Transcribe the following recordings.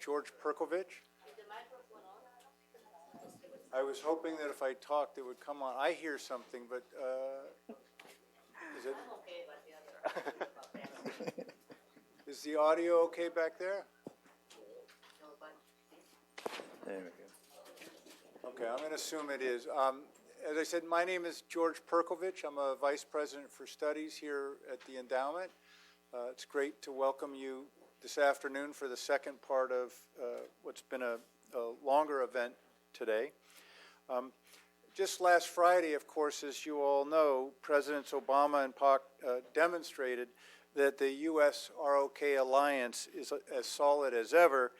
George Perkovich. I was hoping that if I talked, it would come on. I hear something, but is it? Is the audio okay back there? There we go. Okay, I'm going to assume it is. As I said, my name is George Perkovich. I'm a vice president for studies here at the endowment. It's great to welcome you this afternoon for the second part of what's been a longer event today. Just last Friday, of course, as you all know, Presidents Obama and Pak demonstrated that the U.S. ROK alliance is as solid as ever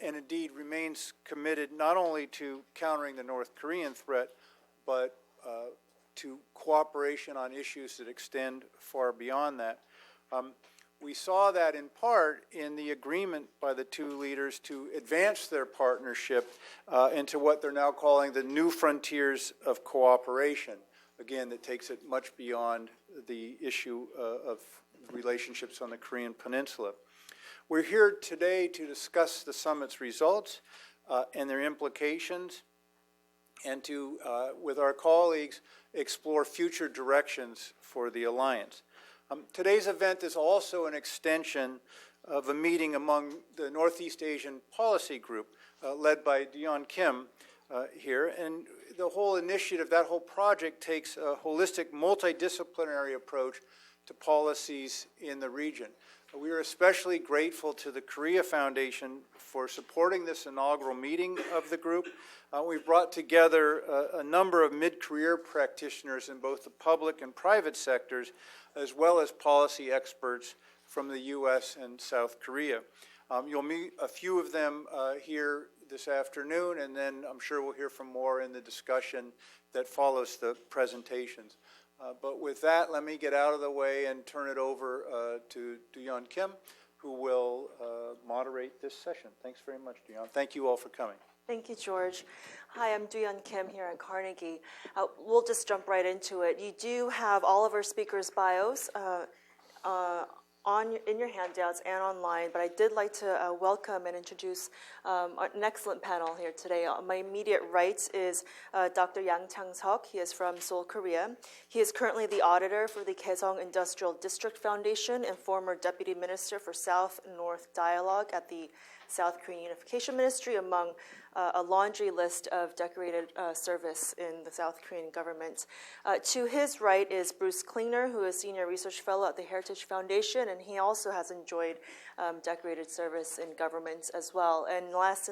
and indeed remains committed not only to countering the North Korean threat, but to cooperation on issues that extend far beyond that. We saw that in part in the agreement by the two leaders to advance their partnership into what they're now calling the new frontiers of cooperation. Again, that takes it much beyond the issue of relationships on the Korean Peninsula. We're here today to discuss the summit's results and their implications, and to, with our colleagues, explore future directions for the alliance. Today's event is also an extension of a meeting among the Northeast Asian Policy Group, led by Deon Kim here. And the whole initiative, that whole project, takes a holistic, multidisciplinary approach to policies in the region. We are especially grateful to the Korea Foundation for supporting this inaugural meeting of the group. We've brought together a number of mid-career practitioners in both the public and private sectors, as well as policy experts from the U.S. and South Korea. You'll meet a few of them here this afternoon, and then I'm sure we'll hear from more in the discussion that follows the presentations. But with that, let me get out of the way and turn it over to Deon Kim, who will moderate this session. Thanks very much, Deon. Thank you all for coming. Thank you, George. Hi, I'm Deon Kim here at Carnegie. We'll just jump right into it. You do have all of our speakers' bios in your handouts and online, but I did like to welcome and introduce an excellent panel here today. On my immediate right is Dr. Chang-Seok. He is from Seoul, Korea. He is currently the auditor for the Kaesong Industrial District Foundation and former deputy minister for South-North Dialogue at the South Korean Unification Ministry, among a laundry list of decorated service in the South Korean government. To his right is Bruce Klingner, who is Senior Research Fellow at the Heritage Foundation, and he also has enjoyed decorated service in government as well. And last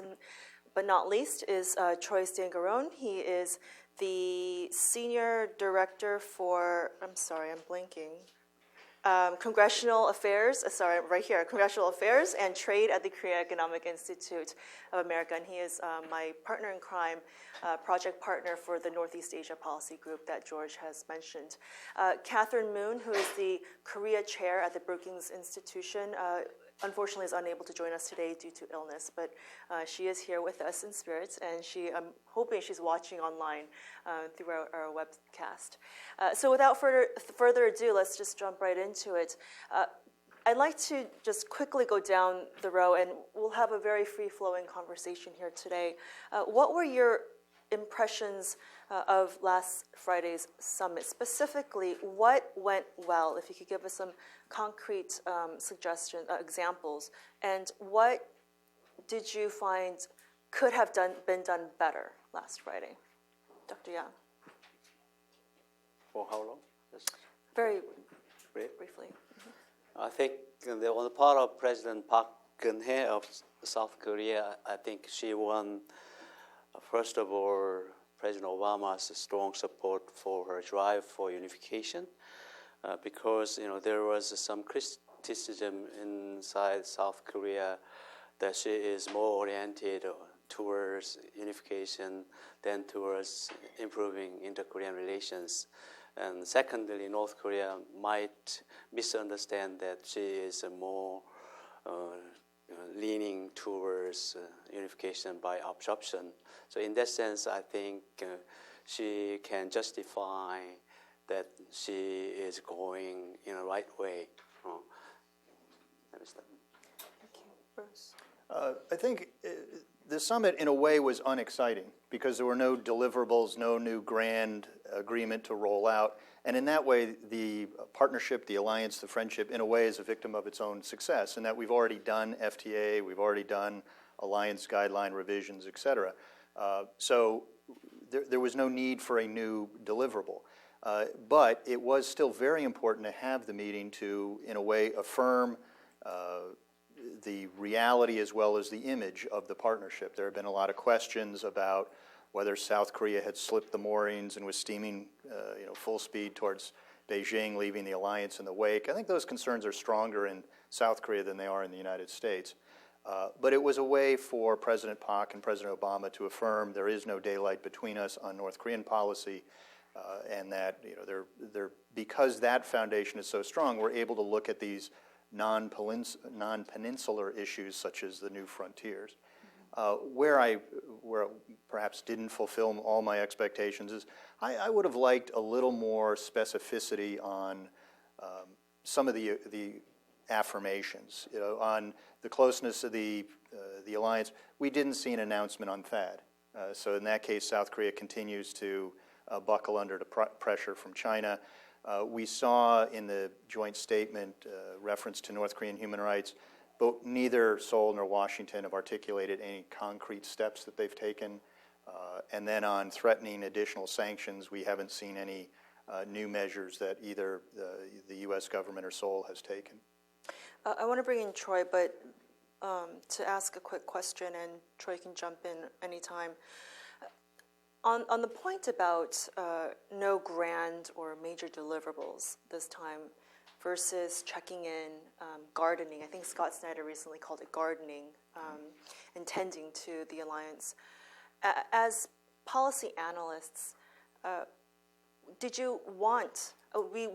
but not least is Troy Stangarone. He is the Senior Director for, I'm sorry, I'm blanking. Congressional Affairs, right here, Congressional Affairs and Trade at the Korea Economic Institute of America, and he is my partner in crime, project partner for the Northeast Asia Policy Group that George has mentioned. Catherine Moon, who is the Korea Chair at the Brookings Institution, unfortunately is unable to join us today due to illness, but she is here with us in spirit, and I'm hoping she's watching online through our webcast. So without further ado, let's just jump right into it. I'd like to just quickly go down the row, and we'll have a very free-flowing conversation here today. What were your impressions of last Friday's summit? Specifically, what went well? If you could give us some concrete suggestions, examples, and what did you find could have been done better last Friday? Dr. Yang. For how long? Just very briefly. I think on the part of President Park Geun-hye of South Korea, I think she won, first of all, President Obama's strong support for her drive for unification, because there was some criticism inside South Korea that she is more oriented towards unification than towards improving inter-Korean relations. And secondly, North Korea might misunderstand that she is more leaning towards unification by absorption. So in that sense, I think she can justify that she is going in the right way. Thank you, Bruce. I think the summit, in a way, was unexciting because there were no deliverables, no new grand agreement to roll out. And in that way, the partnership, the alliance, the friendship, in a way, is a victim of its own success, in that we've already done FTA, we've already done alliance guideline revisions, et cetera. So there was no need for a new deliverable. But it was still very important to have the meeting to, in a way, affirm the reality as well as the image of the partnership. There have been a lot of questions about whether South Korea had slipped the moorings and was steaming full speed towards Beijing, leaving the alliance in the wake. I think those concerns are stronger in South Korea than they are in the United States. But it was a way for President Park and President Obama to affirm there is no daylight between us on North Korean policy, and that because that foundation is so strong, we're able to look at these non-peninsular issues such as the new frontiers. Where I perhaps didn't fulfill all my expectations is I would have liked a little more specificity on some of the affirmations. On the closeness of the alliance, we didn't see an announcement on THAAD. So in that case, South Korea continues to buckle under the pressure from China. We saw in the joint statement reference to North Korean human rights, but neither Seoul nor Washington have articulated any concrete steps that they've taken. And then on threatening additional sanctions, we haven't seen any new measures that either the U.S. government or Seoul has taken. I want to bring in Troy, but to ask a quick question, and Troy can jump in anytime. On the point about no grand or major deliverables this time versus checking in, gardening. I think Scott Snyder recently called it gardening, and tending to the alliance. As policy analysts, did you want, we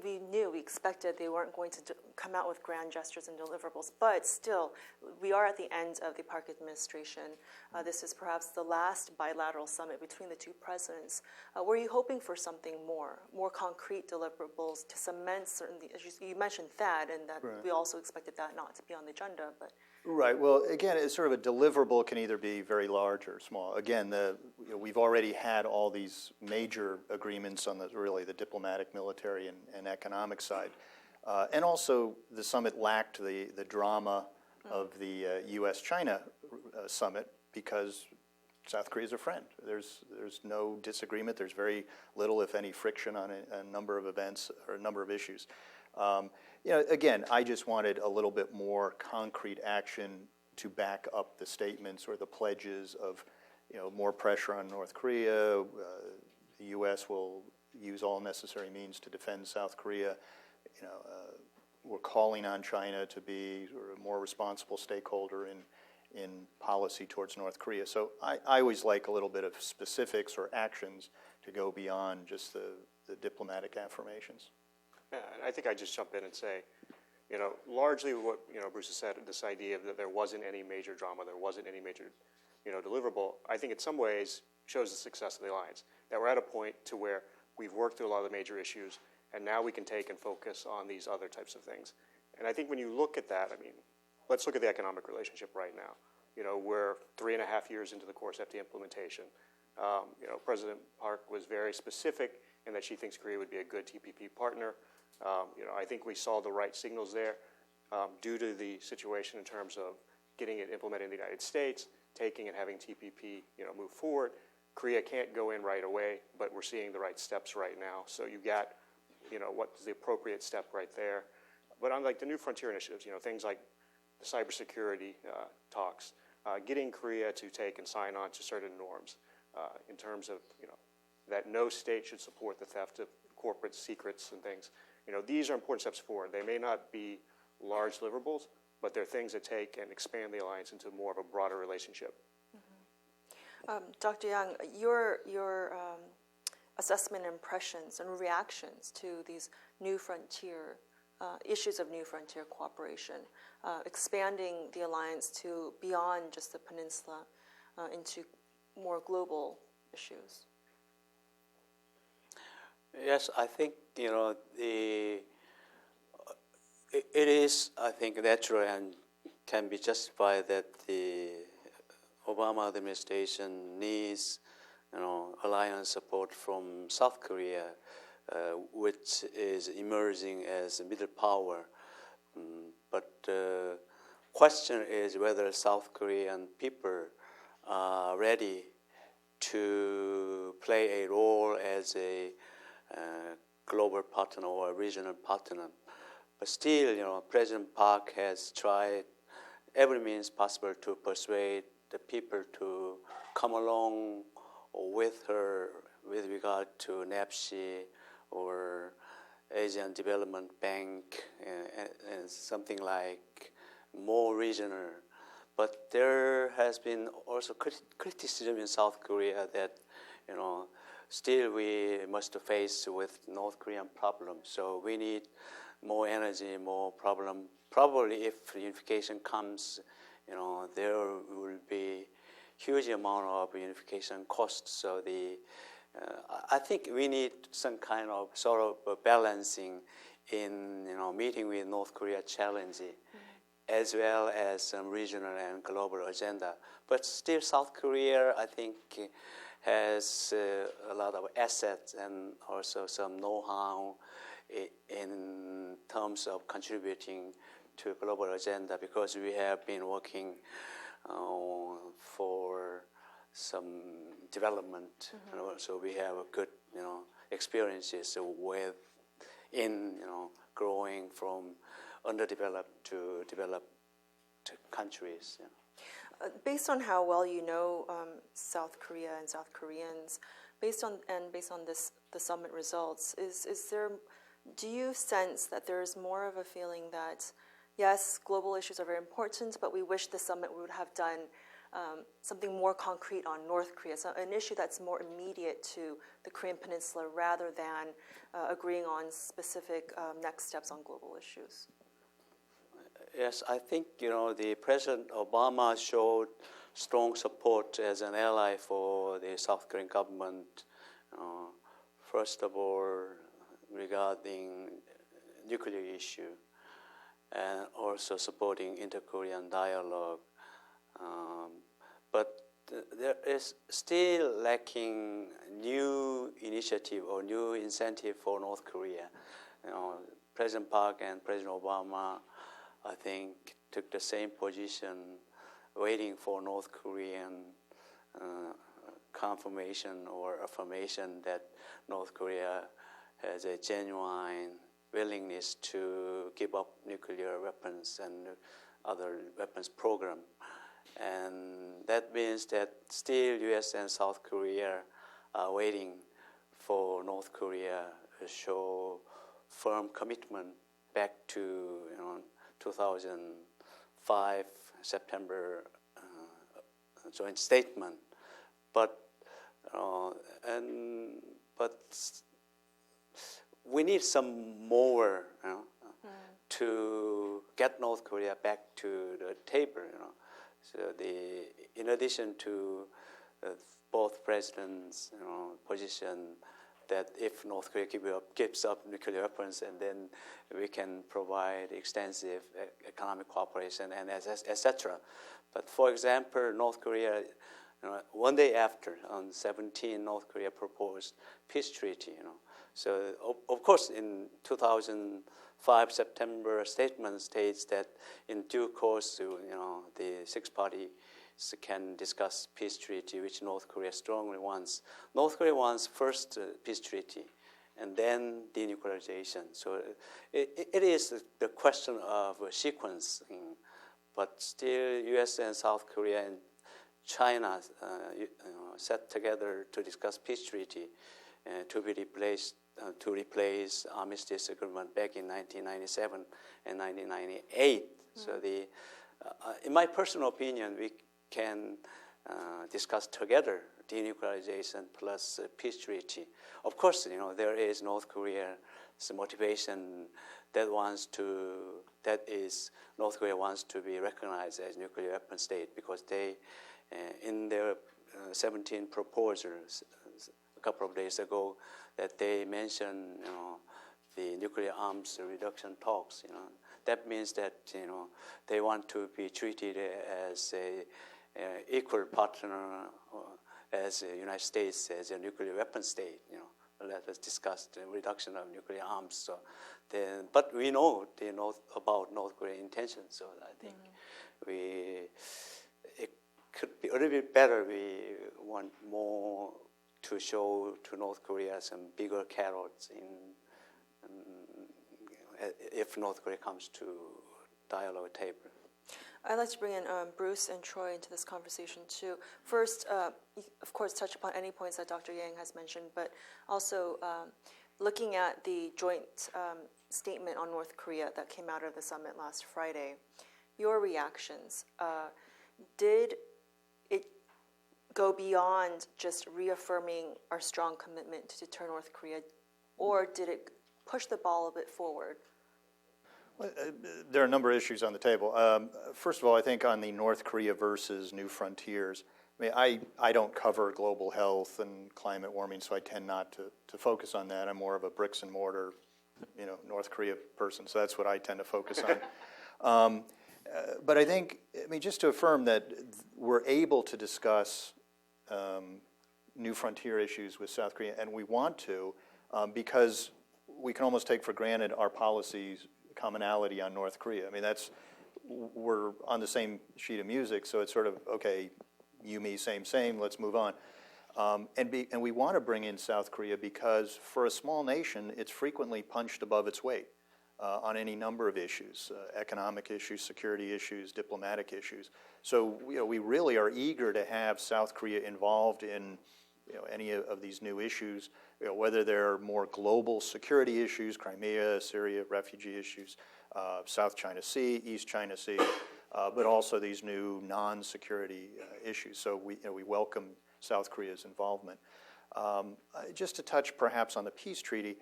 expected they weren't going to come out with grand gestures and deliverables, but still, we are at the end of the Park administration. This is perhaps the last bilateral summit between the two presidents. Were you hoping for something more concrete deliverables to cement certain issues? You mentioned THAAD, and that we also expected that not to be on the agenda, but. Right. Well, again, it's sort of a deliverable can either be very large or small. Again, we've already had all these major agreements on the diplomatic, military, and economic side. And also, the summit lacked the drama of the U.S.-China summit because South Korea is a friend. There's no disagreement. There's very little, if any, friction on a number of events or a number of issues. Again, I just wanted a little bit more concrete action to back up the statements or the pledges of, more pressure on North Korea. The U.S. will use all necessary means to defend South Korea. We're calling on China to be a more responsible stakeholder in policy towards North Korea. So I always like a little bit of specifics or actions to go beyond just the diplomatic affirmations. Yeah, and I think I'd just jump in and say, largely what Bruce has said, this idea that there wasn't any major drama, there wasn't any major deliverable, I think in some ways shows the success of the alliance. That we're at a point to where we've worked through a lot of the major issues, and now we can take and focus on these other types of things. And I think when you look at that, let's look at the economic relationship right now. We're 3.5 years into the Course FTA implementation. President Park was very specific in that she thinks Korea would be a good TPP partner. I think we saw the right signals there due to the situation in terms of getting it implemented in the United States, taking and having TPP move forward. Korea can't go in right away, but we're seeing the right steps right now. So you got what's the appropriate step right there. But on the new frontier initiatives, things like the cybersecurity talks, getting Korea to take and sign on to certain norms in terms of that no state should support the theft of corporate secrets and things. These are important steps forward. They may not be large deliverables, but they're things that take and expand the alliance into more of a broader relationship. Mm-hmm. Dr. Yang, your assessment, impressions, and reactions to these new frontier issues of new frontier cooperation, expanding the alliance to beyond just the peninsula into more global issues. Yes, I think it is, I think, natural and can be justified that the Obama administration needs, alliance support from South Korea, which is emerging as a middle power. But the question is whether South Korean people are ready to play a role as a global partner or a regional partner. But still, President Park has tried every means possible to persuade the people to come along with her with regard to NAPSI or Asian Development Bank and something like more regional. But there has been also criticism in South Korea that, still we must face with North Korean problems. So we need more energy, more problem. Probably if unification comes, there will be huge amount of unification costs. So I think we need some kind of sort of balancing in meeting with North Korea challenge, as well as some regional and global agenda. But still, South Korea, I think, has a lot of assets and also some know-how in terms of contributing to global agenda, because we have been working for some development. So we have a good experiences with growing from underdeveloped to developed countries. Based on how well you know South Korea and South Koreans, based on the summit results, do you sense that there's more of a feeling that yes, global issues are very important, but we wish the summit would have done something more concrete on North Korea, so an issue that's more immediate to the Korean Peninsula rather than agreeing on specific next steps on global issues? Yes, I think the President Obama showed strong support as an ally for the South Korean government. First of all, regarding nuclear issue, and also supporting inter-Korean dialogue. But there is still lacking new initiative or new incentive for North Korea. President Park and President Obama, I think, took the same position, waiting for North Korean confirmation or affirmation that North Korea has a genuine willingness to give up nuclear weapons and other weapons program. And that means that still U.S. and South Korea are waiting for North Korea to show firm commitment back to 2005 September joint statement. But we need some more to get North Korea back to the table. So in addition to both presidents' position that if North Korea gives up nuclear weapons, and then we can provide extensive economic cooperation and etc. But for example, North Korea, one day after, on 17, North Korea proposed peace treaty. So of course, in 2005 September statement states that in due course, the six parties can discuss peace treaty, which North Korea strongly wants. North Korea wants first peace treaty, and then denuclearization. So it is the question of sequencing, but still, U.S. and South Korea and China sat together to discuss peace treaty to replace armistice agreement back in 1997 and 1998. So in my personal opinion, we can discuss together denuclearization plus peace treaty. Of course, there is North Korea's motivation that North Korea wants to be recognized as nuclear weapon state, because they, in their 17 proposals a couple of days ago, that they mentioned the nuclear arms reduction talks. that means that they want to be treated as a equal partner as the United States as a nuclear weapon state. Let us discuss the reduction of nuclear arms. So, but we know they know about North Korean intentions. So I think it could be a little bit better. We want more to show to North Korea some bigger carrots if North Korea comes to dialogue table. I'd like to bring in Bruce and Troy into this conversation too. First, of course, touch upon any points that Dr. Yang has mentioned, but also looking at the joint statement on North Korea that came out of the summit last Friday, your reactions. Did it go beyond just reaffirming our strong commitment to deter North Korea, or did it push the ball a bit forward? Well, there are a number of issues on the table. First of all, I think on the North Korea versus New Frontiers, I don't cover global health and climate warming, so I tend not to focus on that. I'm more of a bricks and mortar, North Korea person, so that's what I tend to focus on. But I think, just to affirm that we're able to discuss New Frontier issues with South Korea, and we want to, because we can almost take for granted our policies commonality on North Korea. We're on the same sheet of music, so it's sort of, okay, you, me, same, let's move on. And we want to bring in South Korea because for a small nation, it's frequently punched above its weight on any number of issues, economic issues, security issues, diplomatic issues. So we really are eager to have South Korea involved in any of these new issues, whether they're more global security issues, Crimea, Syria, refugee issues, South China Sea, East China Sea, but also these new non-security issues. So we welcome South Korea's involvement. Just to touch perhaps on the peace treaty,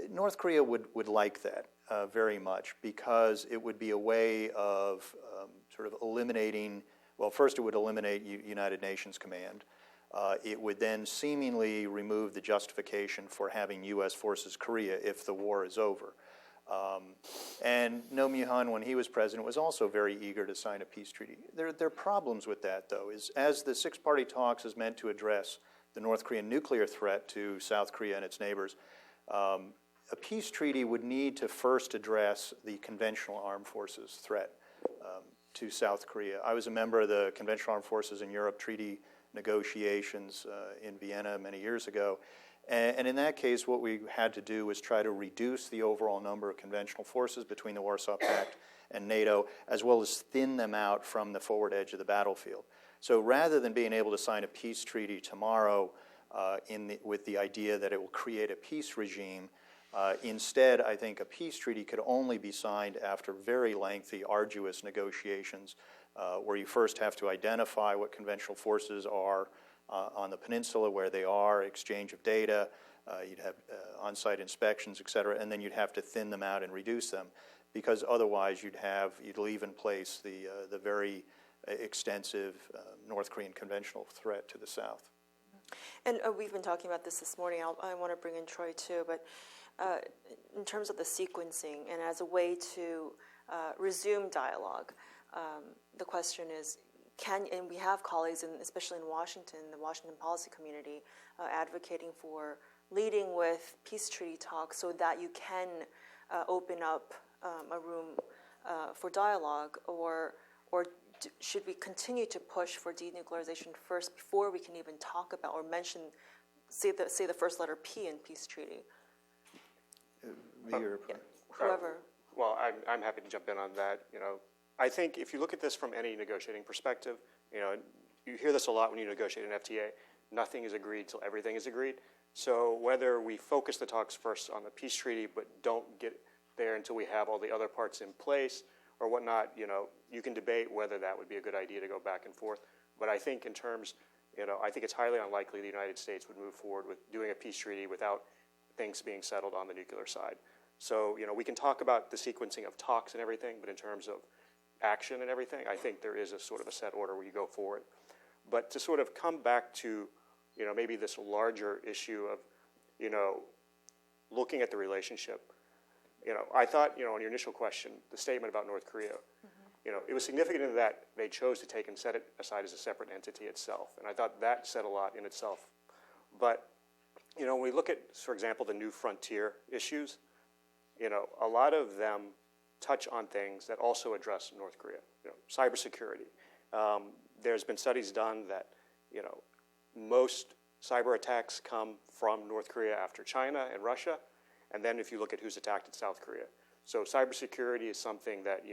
North Korea would like that very much because it would be a way of sort of eliminating, well, first it would eliminate United Nations command. It would then seemingly remove the justification for having U.S. forces Korea if the war is over. And Roh Moo-hyun, when he was president, was also very eager to sign a peace treaty. There are problems with that, though. As the six-party talks is meant to address the North Korean nuclear threat to South Korea and its neighbors, a peace treaty would need to first address the conventional armed forces threat to South Korea. I was a member of the Conventional Armed Forces in Europe treaty negotiations in Vienna many years ago. And in that case, what we had to do was try to reduce the overall number of conventional forces between the Warsaw Pact and NATO, as well as thin them out from the forward edge of the battlefield. So rather than being able to sign a peace treaty tomorrow with the idea that it will create a peace regime, instead, I think a peace treaty could only be signed after very lengthy, arduous negotiations where you first have to identify what conventional forces are on the peninsula, where they are, exchange of data, you'd have on-site inspections, et cetera, and then you'd have to thin them out and reduce them, because otherwise you'd leave in place the very extensive North Korean conventional threat to the south. And we've been talking about this morning. I want to bring in Troy too, but in terms of the sequencing and as a way to resume dialogue, the question is, and we have colleagues, especially in Washington, the Washington policy community, advocating for leading with peace treaty talks so that you can open up a room for dialogue, or should we continue to push for denuclearization first before we can even talk about or mention, say the first letter P in peace treaty? Whoever. Well, I'm happy to jump in on that. I think if you look at this from any negotiating perspective, you hear this a lot when you negotiate an FTA. Nothing is agreed till everything is agreed. So whether we focus the talks first on the peace treaty but don't get there until we have all the other parts in place or whatnot, you can debate whether that would be a good idea to go back and forth. But I think in terms, I think it's highly unlikely the United States would move forward with doing a peace treaty without things being settled on the nuclear side. So, we can talk about the sequencing of talks and everything, but in terms of action and everything, I think there is a sort of a set order where you go forward. But to sort of come back to, maybe this larger issue of, looking at the relationship, I thought, on your initial question, the statement about North Korea, it was significant in that they chose to take and set it aside as a separate entity itself. And I thought that said a lot in itself. But, when we look at, for example, the new frontier issues, a lot of them touch on things that also address North Korea. Cybersecurity. There's been studies done that, most cyber attacks come from North Korea after China and Russia. And then if you look at who's attacked in South Korea. So cybersecurity is something that,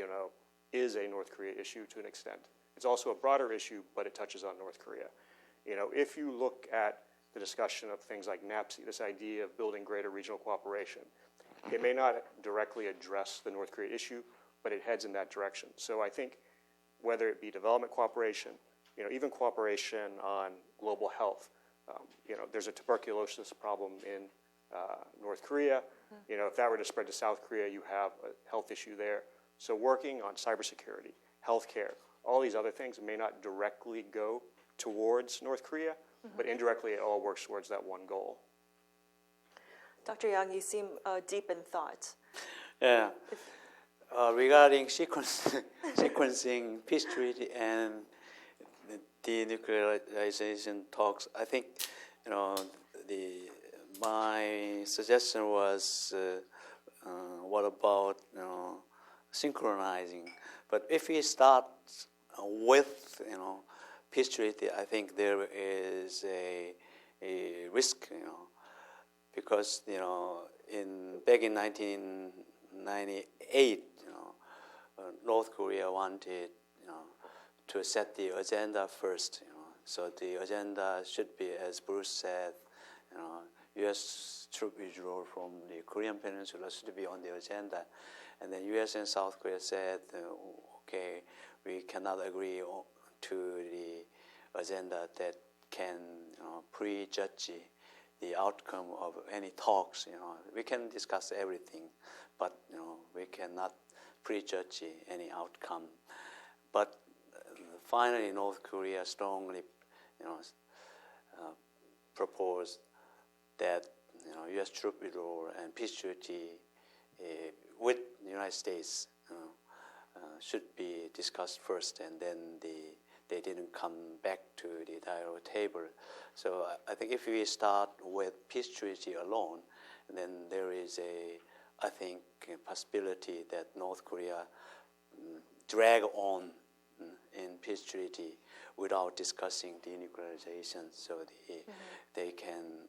is a North Korea issue to an extent. It's also a broader issue, but it touches on North Korea. If you look at the discussion of things like NAPSI, this idea of building greater regional cooperation, it may not directly address the North Korea issue, but it heads in that direction. So I think whether it be development cooperation, even cooperation on global health, there's a tuberculosis problem in North Korea. If that were to spread to South Korea, you have a health issue there. So working on cybersecurity, healthcare, all these other things may not directly go towards North Korea, but indirectly it all works towards that one goal. Dr. Yang, you seem deep in thought. Yeah. Regarding sequencing peace treaty and the denuclearization talks, I think, my suggestion was, what about synchronizing? But if we start with peace treaty, I think there is a risk, because back in 1998, North Korea wanted to set the agenda first. So the agenda should be, as Bruce said, U.S. troop withdrawal from the Korean Peninsula should be on the agenda. And then U.S. and South Korea said, okay, we cannot agree to the agenda that can prejudge the outcome of any talks. We can discuss everything, but we cannot prejudge any outcome. But finally, North Korea strongly proposed that U.S. troop withdrawal and peace treaty with the United States should be discussed first, and then they didn't come back to the dialogue table. So I think if we start with peace treaty alone, then there is a possibility that North Korea drag on in peace treaty without discussing denuclearization, so they can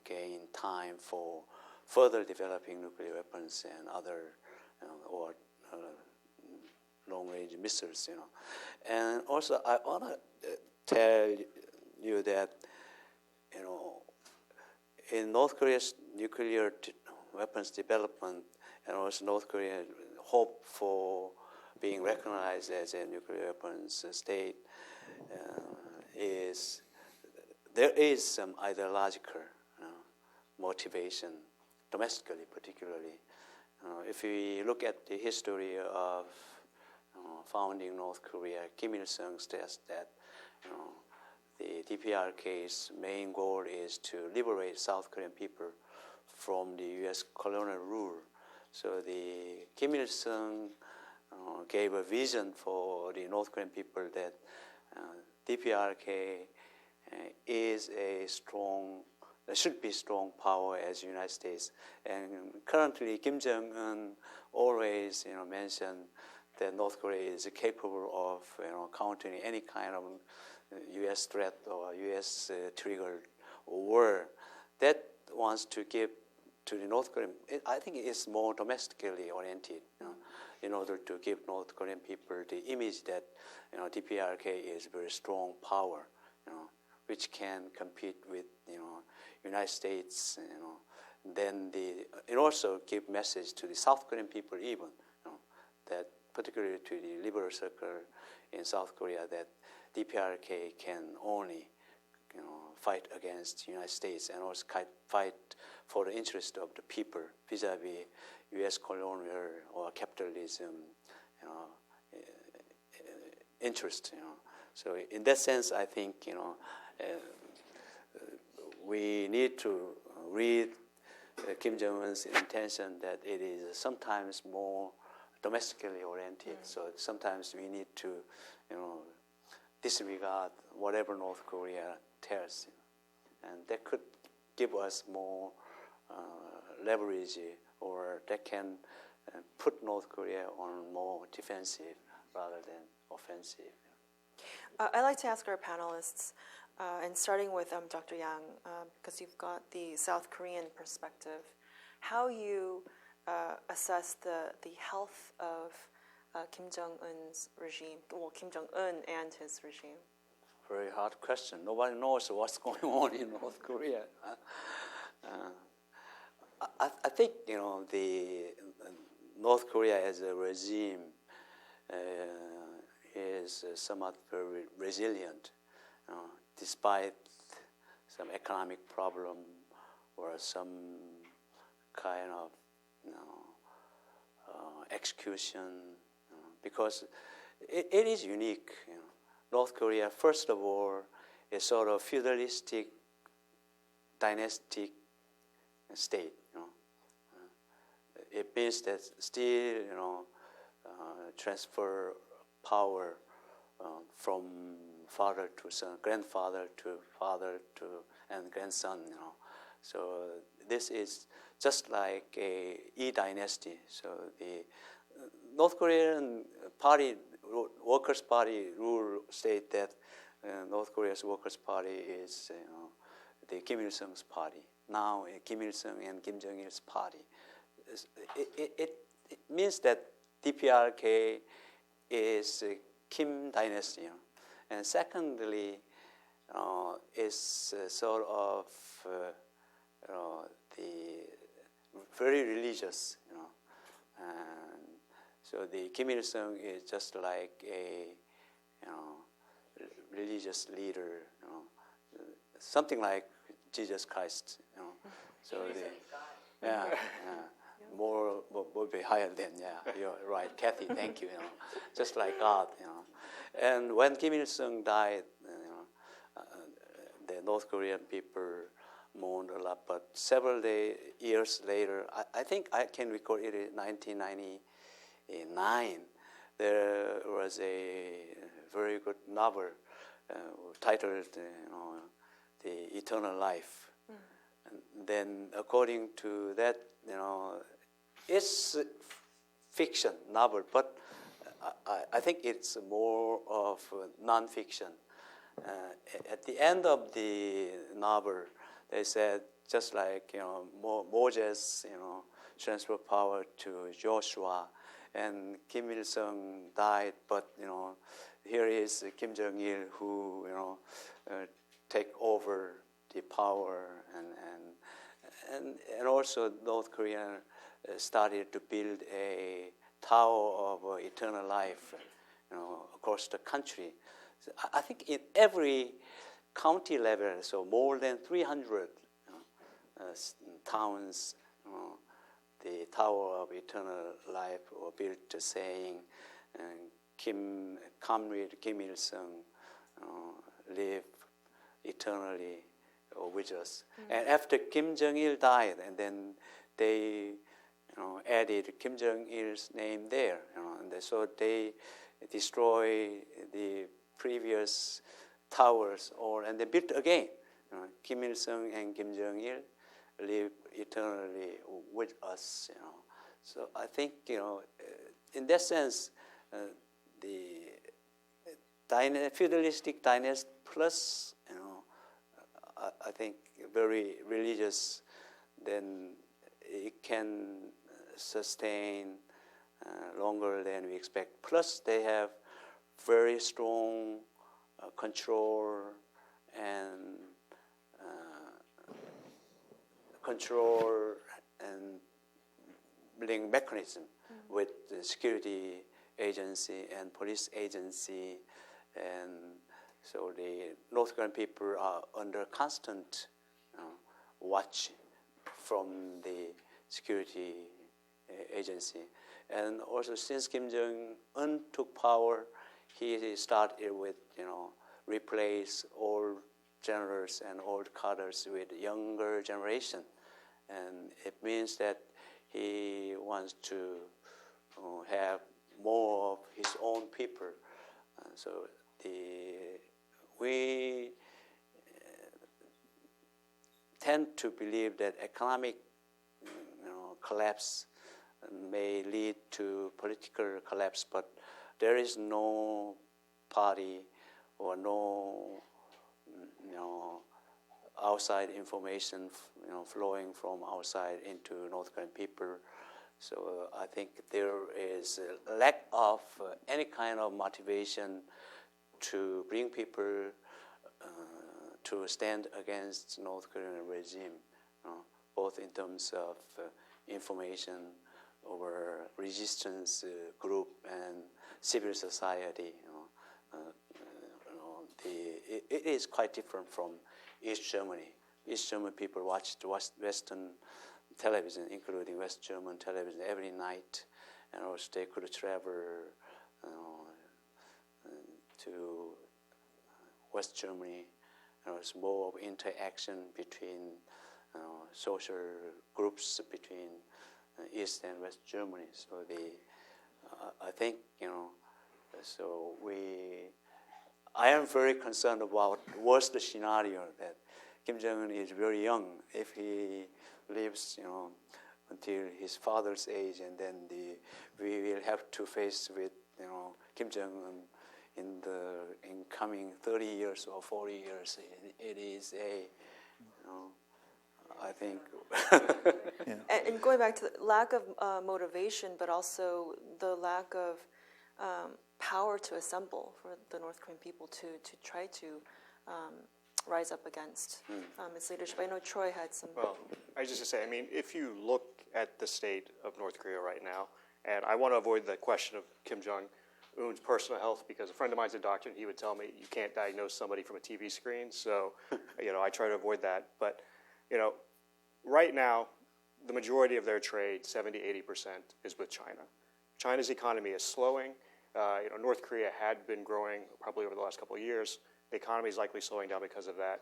gain time for further developing nuclear weapons and other or long-range missiles. And also I want to tell you that in North Korea's nuclear weapons development, and also North Korea hope for being recognized as a nuclear weapons state, there is some ideological motivation, domestically particularly. If we look at the history of founding North Korea, Kim Il-sung stressed that the DPRK's main goal is to liberate South Korean people from the U.S. colonial rule. So the Kim Il-sung gave a vision for the North Korean people that DPRK is should be strong power as the United States. And currently, Kim Jong-un always mentioned that North Korea is capable of countering any kind of U.S. threat or U.S. triggered war. That wants to give to the North Korean. I think it is more domestically oriented, in order to give North Korean people the image that DPRK is a very strong power, which can compete with United States, then it also give message to the South Korean people even, that particularly to the liberal circle in South Korea, that DPRK can only fight against the United States and also fight for the interest of the people vis-a-vis U.S. colonial or capitalism interest. So in that sense, I think we need to read Kim Jong-un's intention that it is sometimes more domestically oriented. So sometimes we need to, disregard whatever North Korea tells, and that could give us more leverage, or that can put North Korea on more defensive rather than offensive. I'd like to ask our panelists, and starting with Dr. Yang, because you've got the South Korean perspective, how you assess the health of Kim Jong-un's regime, well, Kim Jong-un and his regime? Very hard question. Nobody knows what's going on in North Korea. I think, the North Korea as a regime is somewhat very resilient, despite some economic problem or some kind of execution, because it is unique. North Korea, first of all, is sort of feudalistic, dynastic state. It means that still, transfer power from father to son, grandfather to father to and grandson. So this is just like a dynasty. So the North Korean party, Workers' Party rule state that North Korea's Workers' Party is the Kim Il-sung's party. Now Kim Il-sung and Kim Jong-il's party. It means that DPRK is Kim dynasty, and secondly, is sort of the very religious, and so the Kim Il-sung is just like a religious leader, something like Jesus Christ, So yeah. More would be higher than, you're right, Kathy, thank you, just like God, And when Kim Il-sung died, the North Korean people mourned a lot, but several years later, I think I can recall it in 1999, there was a very good novel titled, The Eternal Life. And then according to that, it's fiction novel, but I think it's more of non-fiction. At the end of the novel, they said just like Moses, transferred power to Joshua, and Kim Il-sung died, but here is Kim Jong-il who take over the power, and also North Korea started to build a tower of eternal life, across the country. So I think in every county level, so more than 300 towns, the tower of eternal life were built, saying, "Comrade Kim Il-sung, live eternally with us." And after Kim Jong-il died, and then they added Kim Jong-il's name there, and so they destroy the previous towers, and they built again. Kim Il-sung and Kim Jong-il live eternally with us. So I think in that sense, the feudalistic dynasty plus I think very religious, then it can sustain longer than we expect. Plus, they have very strong control and link mechanism with the security agency and police agency, and so the North Korean people are under constant watch from the security agency. And also, since Kim Jong-un took power, he started with, replace old generals and old cadres with younger generation. and it means that he wants to have more of his own people. So we tend to believe that economic collapse may lead to political collapse, but there is no party or no outside information flowing from outside into North Korean people. So I think there is a lack of any kind of motivation to bring people to stand against North Korean regime, both in terms of information over resistance group and civil society. It is quite different from East Germany. East German people watched Western television, including West German television, every night, and also they could travel to West Germany. There was more of interaction between social groups between East and West Germany. So I think I am very concerned about worst scenario that Kim Jong-un is very young. If he lives, until his father's age, and then we will have to face with, Kim Jong-un in coming 30 years or 40 years. It is I think. And going back to the lack of motivation, but also the lack of power to assemble for the North Korean people to try to rise up against its leadership. I know Troy had some. Well, I was just going to say, I mean, if you look at the state of North Korea right now, and I want to avoid the question of Kim Jong-un's personal health, because a friend of mine's a doctor, and he would tell me you can't diagnose somebody from a TV screen, so, I try to avoid that. But, right now, the majority of their trade, 70-80%, is with China. China's economy is slowing. North Korea had been growing probably over the last couple of years. The economy is likely slowing down because of that.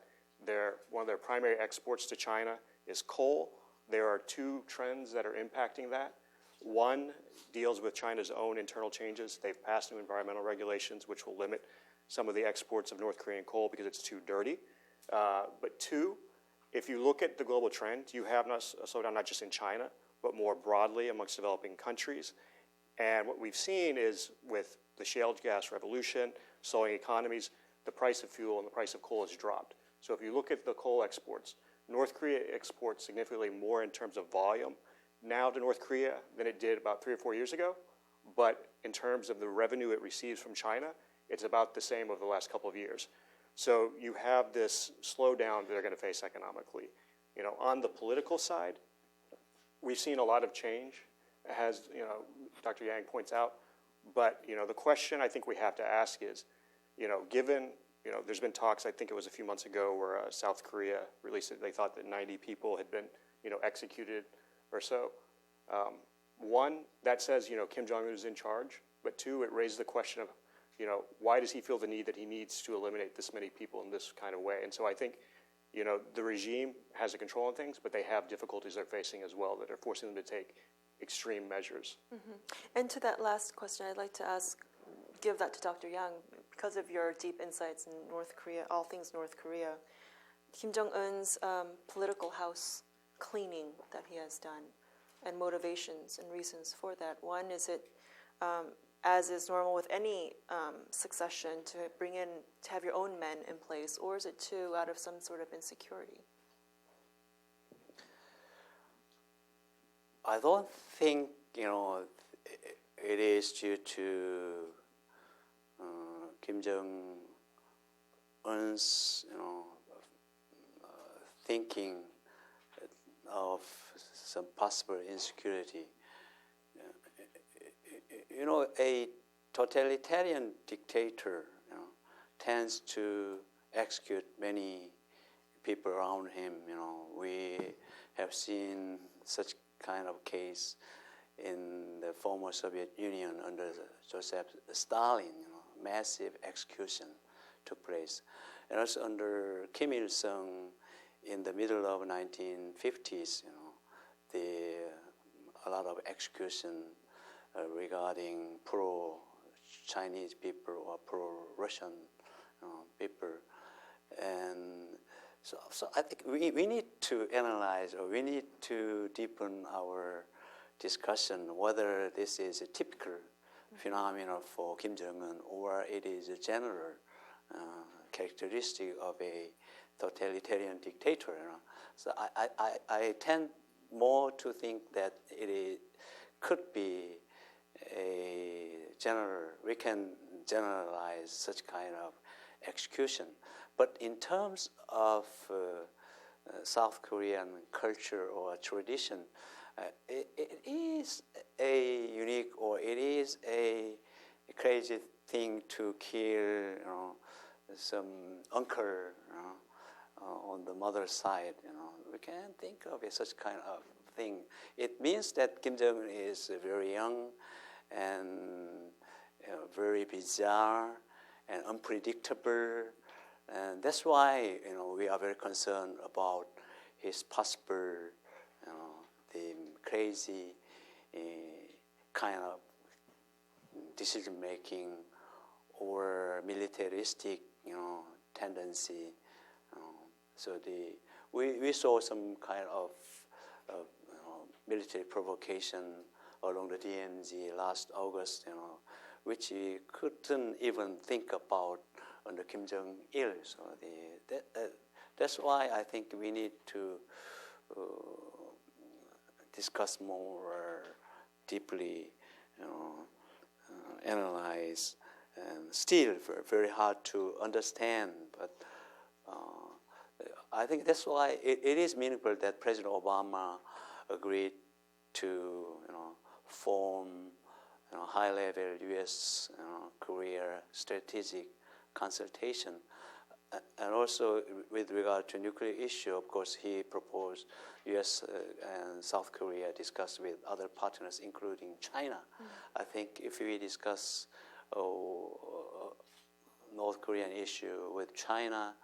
One of their primary exports to China is coal. There are two trends that are impacting that. One deals with China's own internal changes. They've passed new environmental regulations which will limit some of the exports of North Korean coal because it's too dirty. But two, if you look at the global trend, you have a slowdown not just in China, but more broadly amongst developing countries. And what we've seen is with the shale gas revolution, slowing economies, the price of fuel and the price of coal has dropped. So if you look at the coal exports, North Korea exports significantly more in terms of volume now to North Korea than it did about 3 or 4 years ago. But in terms of the revenue it receives from China, it's about the same over the last couple of years. So you have this slowdown that they're going to face economically. On the political side, we've seen a lot of change, as Dr. Yang points out. But the question I think we have to ask is, given there's been talks, I think it was a few months ago, where South Korea released it. They thought that 90 people had been executed or so. One, that says Kim Jong-un is in charge. But two, it raises the question of why does he feel the need that he needs to eliminate this many people in this kind of way? And so I think the regime has a control on things, but they have difficulties they're facing as well that are forcing them to take extreme measures. Mm-hmm. And to that last question, I'd like to give that to Dr. Yang, because of your deep insights in North Korea, all things North Korea. Kim Jong-un's political house cleaning that he has done, and motivations and reasons for that. One, is it, as is normal with any succession, to have your own men in place, or is it two, out of some sort of insecurity? I don't think it is due to Kim Jong-un's thinking of some possible insecurity. A totalitarian dictator tends to execute many people around him. We have seen such kind of case in the former Soviet Union under Joseph Stalin. Massive execution took place. And also under Kim Il-sung in the middle of 1950s, a lot of execution regarding pro-Chinese people or pro-Russian people. And so I think we need to analyze, or we need to deepen our discussion whether this is a typical phenomenon for Kim Jong-un or it is a general characteristic of a totalitarian dictator. So I tend more to think that could be a general, we can generalize such kind of execution. But in terms of South Korean culture or tradition, it is a unique, or it is a crazy thing to kill, some uncle, on the mother's side. We can't think of such kind of thing. It means that Kim Jong-un is very young and very bizarre and unpredictable. And that's why we are very concerned about his possible, the crazy kind of decision making or militaristic, tendency. So we saw some kind of military provocation along the DMZ last August, which we couldn't even think about under Kim Jong-il. So that's why I think we need to discuss more deeply, analyze, and still very hard to understand. But I think that's why it is meaningful that President Obama agreed to form high-level U.S. Korea strategic consultation. And also with regard to nuclear issue, of course, he proposed U.S. And South Korea discuss with other partners, including China. I think if we discuss North Korean issue with China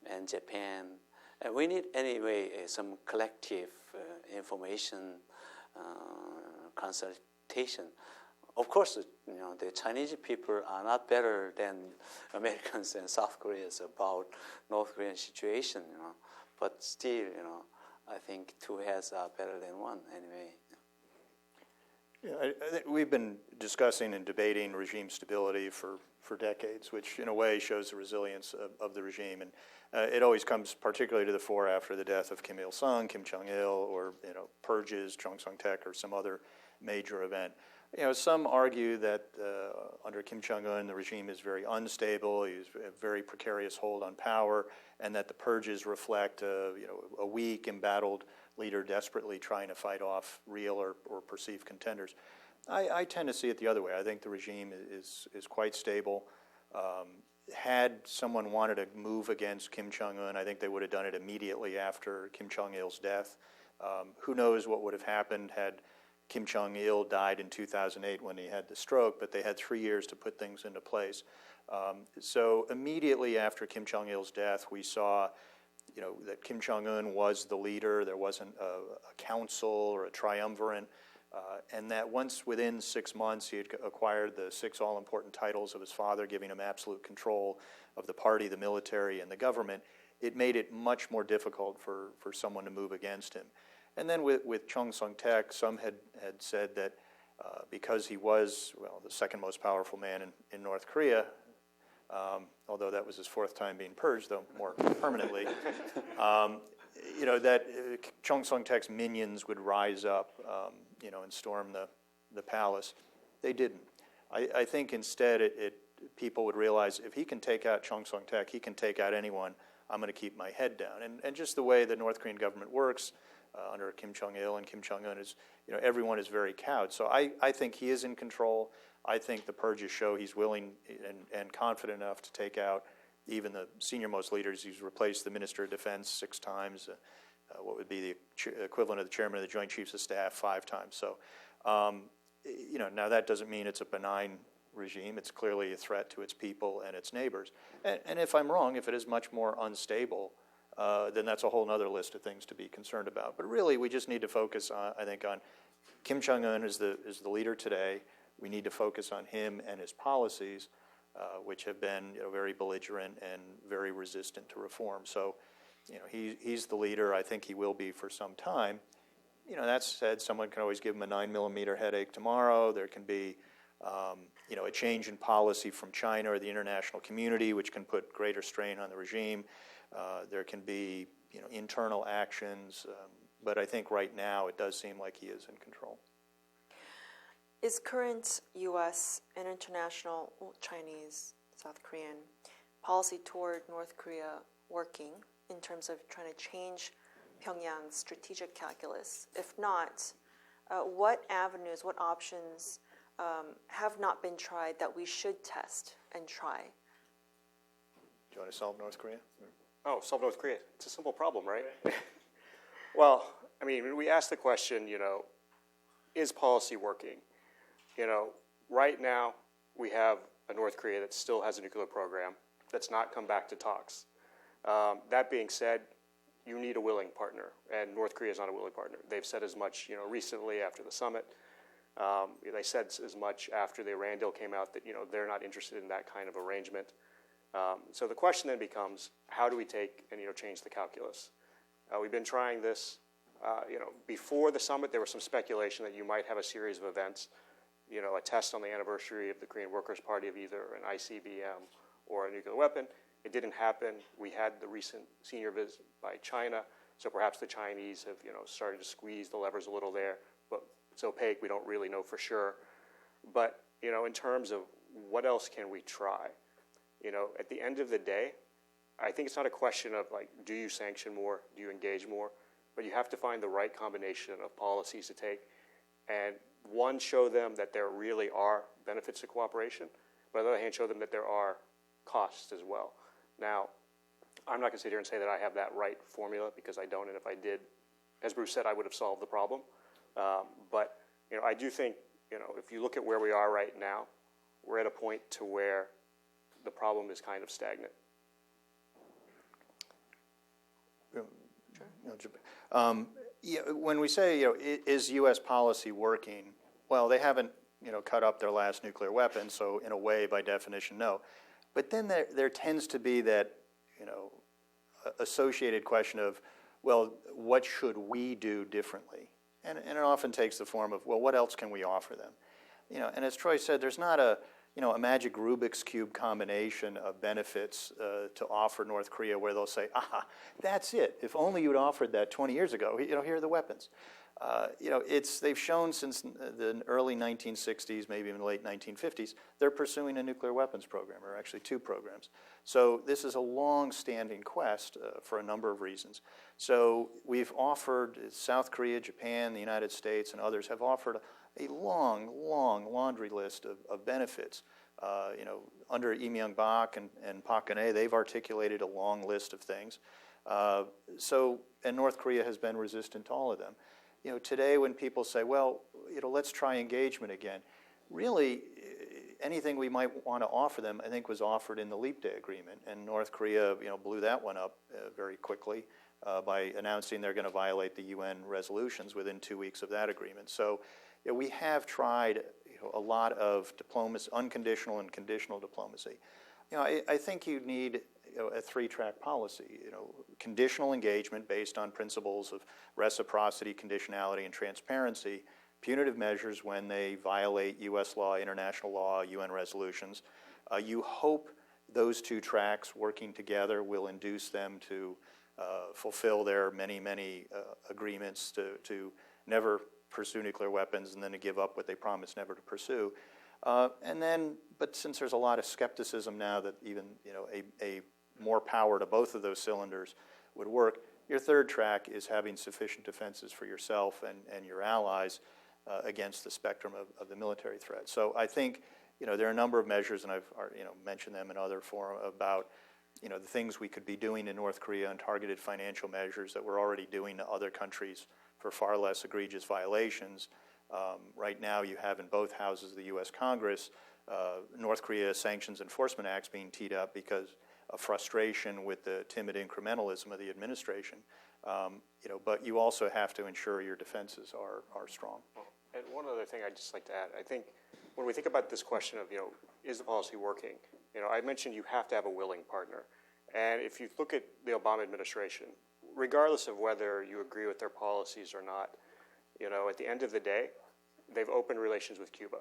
and Japan, we need anyway some collective information consultation. Of course, the Chinese people are not better than Americans and South Koreans about North Korean situation, but still, I think two heads are better than one anyway. Yeah, I think we've been discussing and debating regime stability for decades, which in a way shows the resilience of the regime. And it always comes particularly to the fore after the death of Kim Il-sung, Kim Jong-il, or purges, Chang-Seok, or some other major event. Some argue that under Kim Jong-un, the regime is very unstable, he's a very precarious hold on power, and that the purges reflect a weak, embattled leader desperately trying to fight off real or perceived contenders. I tend to see it the other way. I think the regime is quite stable. Had someone wanted to move against Kim Jong-un, I think they would have done it immediately after Kim Jong-il's death. Who knows what would have happened had Kim Jong-il died in 2008 when he had the stroke, but they had 3 years to put things into place. So immediately after Kim Jong-il's death, we saw that Kim Jong-un was the leader. There wasn't a council or a triumvirate. And that once within 6 months he had acquired the 6 all-important titles of his father, giving him absolute control of the party, the military, and the government, it made it much more difficult for someone to move against him. And then with Chang-Seok, some had said that because he was, the second most powerful man in North Korea, although that was his 4th time being purged, though more permanently, that Chang-Seok's minions would rise up, and storm the palace. They didn't. I think instead people would realize if he can take out Chang-Seok, he can take out anyone. I'm going to keep my head down. And just the way the North Korean government works under Kim Jong-il and Kim Jong-un is, everyone is very cowed. So I think he is in control. I think the purges show he's willing and confident enough to take out even the senior-most leaders. He's replaced the Minister of Defense 6 times, what would be the equivalent of the chairman of the Joint Chiefs of Staff 5 times. So, now that doesn't mean it's a benign regime. It's clearly a threat to its people and its neighbors. And if I'm wrong, if it is much more unstable, then that's a whole other list of things to be concerned about. But really, we just need to focus on, I think, on Kim Jong-un is the leader today. We need to focus on him and his policies, which have been very belligerent and very resistant to reform. So, he's the leader. I think he will be for some time. That said, someone can always give him a 9mm headache tomorrow. There can be, a change in policy from China or the international community, which can put greater strain on the regime. There can be, internal actions. But I think right now it does seem like he is in control. Is current U.S. and international, Chinese, South Korean policy toward North Korea working in terms of trying to change Pyongyang's strategic calculus? If not, what avenues, what options have not been tried that we should test and try? Do you want to solve North Korea? Oh, solve North Korea. It's a simple problem, right? Well, I mean, we asked the question, is policy working? Right now we have a North Korea that still has a nuclear program that's not come back to talks. That being said, you need a willing partner, and North Korea is not a willing partner. They've said as much, recently after the summit. They said as much after the Iran deal came out that, they're not interested in that kind of arrangement. So the question then becomes, how do we take and, change the calculus? We've been trying this, before the summit, there was some speculation that you might have a series of events, a test on the anniversary of the Korean Workers' Party of either an ICBM or a nuclear weapon. It didn't happen. We had the recent senior visit by China, so perhaps the Chinese have, started to squeeze the levers a little there, but it's opaque. We don't really know for sure. But, in terms of what else can we try, at the end of the day, I think it's not a question of do you sanction more, do you engage more, but you have to find the right combination of policies to take, and one, show them that there really are benefits to cooperation, but on the other hand, show them that there are costs as well. Now, I'm not going to sit here and say that I have that right formula, because I don't, and if I did, as Bruce said, I would have solved the problem. But I do think, if you look at where we are right now, we're at a point to where the problem is kind of stagnant. When we say, is U.S. policy working? Well, they haven't, cut up their last nuclear weapon, so in a way, by definition, no. But then there tends to be that, associated question of, well, what should we do differently? And it often takes the form of, well, what else can we offer them? And as Troy said, there's not a magic Rubik's Cube combination of benefits to offer North Korea where they'll say, that's it. If only you'd offered that 20 years ago, here are the weapons. They've shown since the early 1960s, maybe even the late 1950s, they're pursuing a nuclear weapons program, or actually two programs. So this is a long-standing quest for a number of reasons. So we've offered, South Korea, Japan, the United States, and others have offered a long laundry list of benefits. Under Lee Myung-bak and Park Geun-hye, they've articulated a long list of things. And North Korea has been resistant to all of them. Today when people say, well, let's try engagement again, really anything we might want to offer them, I think, was offered in the Leap Day Agreement, and North Korea, blew that one up very quickly by announcing they're going to violate the UN resolutions within 2 weeks of that agreement. So, we have tried a lot of diplomacy, unconditional and conditional diplomacy. I think you need a three-track policy. Conditional engagement based on principles of reciprocity, conditionality, and transparency. Punitive measures when they violate U.S. law, international law, UN resolutions. You hope those two tracks working together will induce them to fulfill their many agreements to never pursue nuclear weapons and then to give up what they promised never to pursue. But since there's a lot of skepticism now that even a more power to both of those cylinders would work, your third track is having sufficient defenses for yourself and your allies against the spectrum of the military threat. So I think there are a number of measures, and I've mentioned them in other forums about the things we could be doing in North Korea and targeted financial measures that we're already doing to other countries for far less egregious violations. Right now you have in both houses of the U.S. Congress North Korea sanctions enforcement acts being teed up because a frustration with the timid incrementalism of the administration. But you also have to ensure your defenses are strong. And one other thing I'd just like to add, I think when we think about this question of, is the policy working? I mentioned you have to have a willing partner. And if you look at the Obama administration, regardless of whether you agree with their policies or not, at the end of the day, they've opened relations with Cuba.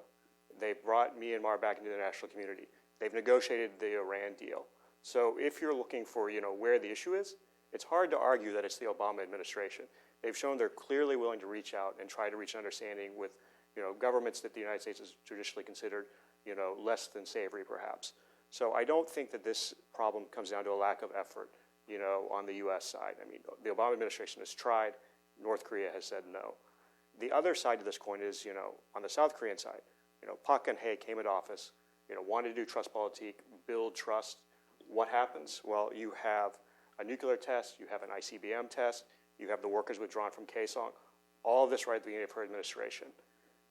They've brought Myanmar back into the international community. They've negotiated the Iran deal. So if you're looking for, where the issue is, it's hard to argue that it's the Obama administration. They've shown they're clearly willing to reach out and try to reach an understanding with, governments that the United States has traditionally considered, less than savory perhaps. So I don't think that this problem comes down to a lack of effort, on the U.S. side. I mean, the Obama administration has tried. North Korea has said no. The other side of this coin is, on the South Korean side, Park Geun-hye came into office, wanted to do trust politique, build trust. What happens? Well, you have a nuclear test, you have an ICBM test, you have the workers withdrawn from Kaesong, all of this right at the beginning of her administration.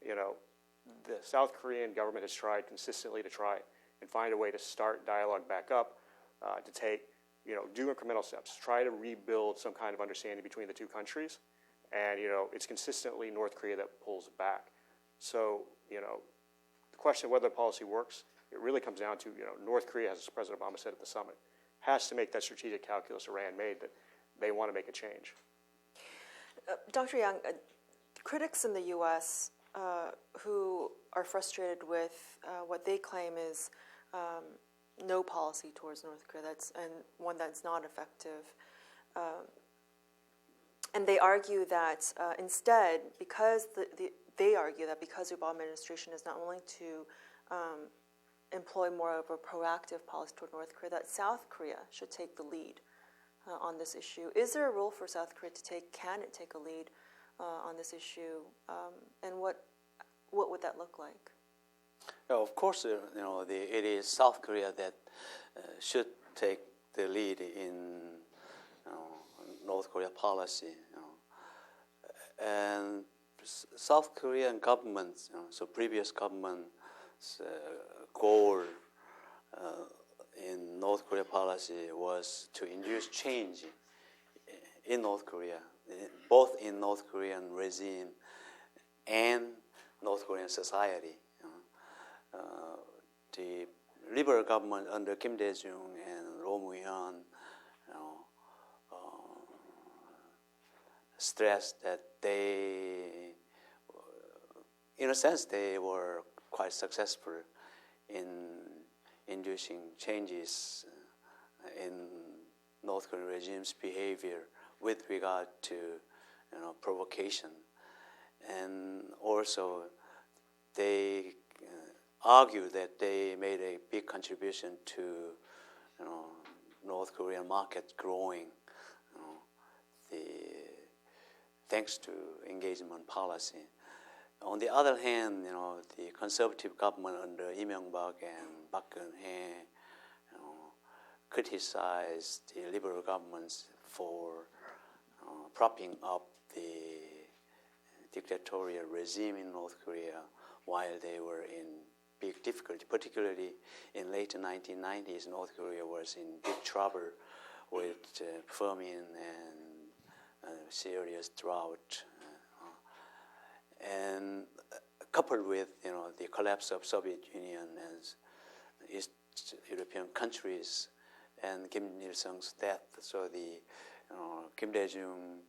The South Korean government has tried consistently to try and find a way to start dialogue back up, to take, do incremental steps, try to rebuild some kind of understanding between the two countries. And, it's consistently North Korea that pulls back. So, the question of whether the policy works, it really comes down to, North Korea, as President Obama said at the summit, has to make that strategic calculus Iran made that they want to make a change. Dr. Yang, critics in the U.S. Who are frustrated with what they claim is no policy towards North Korea, and one that's not effective. And they argue that instead, because they argue that because the Obama administration is not willing to employ more of a proactive policy toward North Korea, that South Korea should take the lead on this issue. Is there a role for South Korea to take? Can it take a lead on this issue? And what would that look like? Of course, it is South Korea that should take the lead in North Korea policy. And South Korean government, so previous government's goal in North Korea policy was to induce change in North Korea, both in North Korean regime and North Korean society. The liberal government under Kim Dae-jung and Roh Moo-hyun stressed that they, in a sense, they were quite successful in inducing changes in North Korean regime's behavior with regard to provocation. And also they argue that they made a big contribution to North Korean market growing thanks to engagement policy. On the other hand, the conservative government under Lee Myung-bak and Park Geun-hye criticized the liberal governments for propping up the dictatorial regime in North Korea while they were in big difficulty, particularly in late 1990s. North Korea was in big trouble with famine and serious drought, and coupled with the collapse of Soviet Union and East European countries and Kim Il-sung's death, so the Kim Dae-jung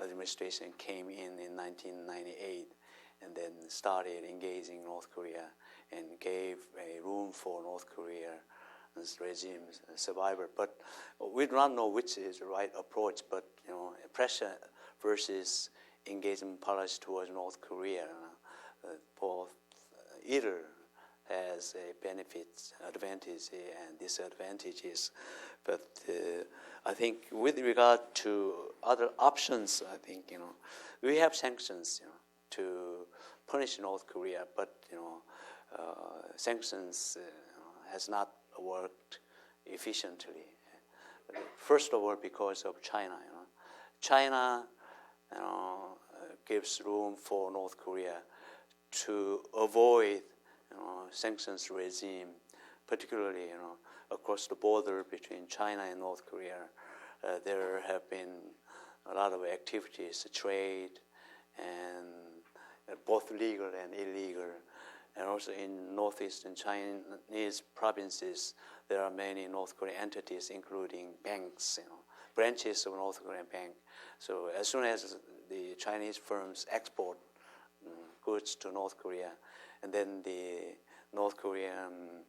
administration came in 1998 and then started engaging North Korea and gave a room for North Korea's regime's survival. But we do not know which is the right approach, but pressure versus engagement policy towards North Korea, both either has a benefits, advantage, and disadvantages. But I think with regard to other options, I think we have sanctions to punish North Korea, but sanctions has not worked efficiently. First of all, because of China. China gives room for North Korea to avoid sanctions regime, particularly across the border between China and North Korea, there have been a lot of activities, trade, and both legal and illegal. And also in northeastern Chinese provinces, there are many North Korean entities, including banks, branches of North Korean bank. So as soon as the Chinese firms export goods to North Korea, and then the North Korean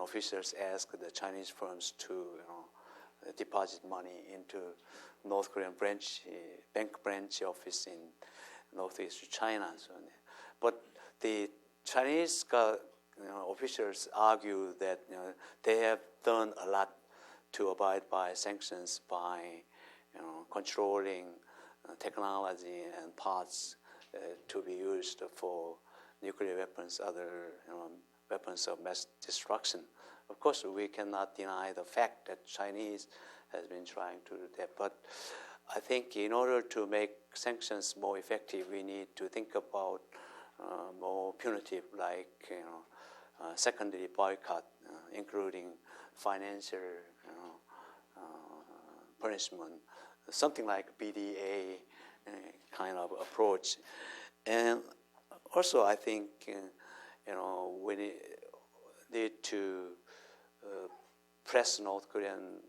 officials ask the Chinese firms to deposit money into North Korean bank branch office in northeast China. So, but the Chinese officials argue that they have done a lot to abide by sanctions by controlling technology and parts to be used for nuclear weapons, other weapons of mass destruction. Of course, we cannot deny the fact that Chinese has been trying to do that. But I think in order to make sanctions more effective, we need to think about more punitive, like secondary boycott, including financial punishment, something like BDA kind of approach. And also, I think we need to press North Korean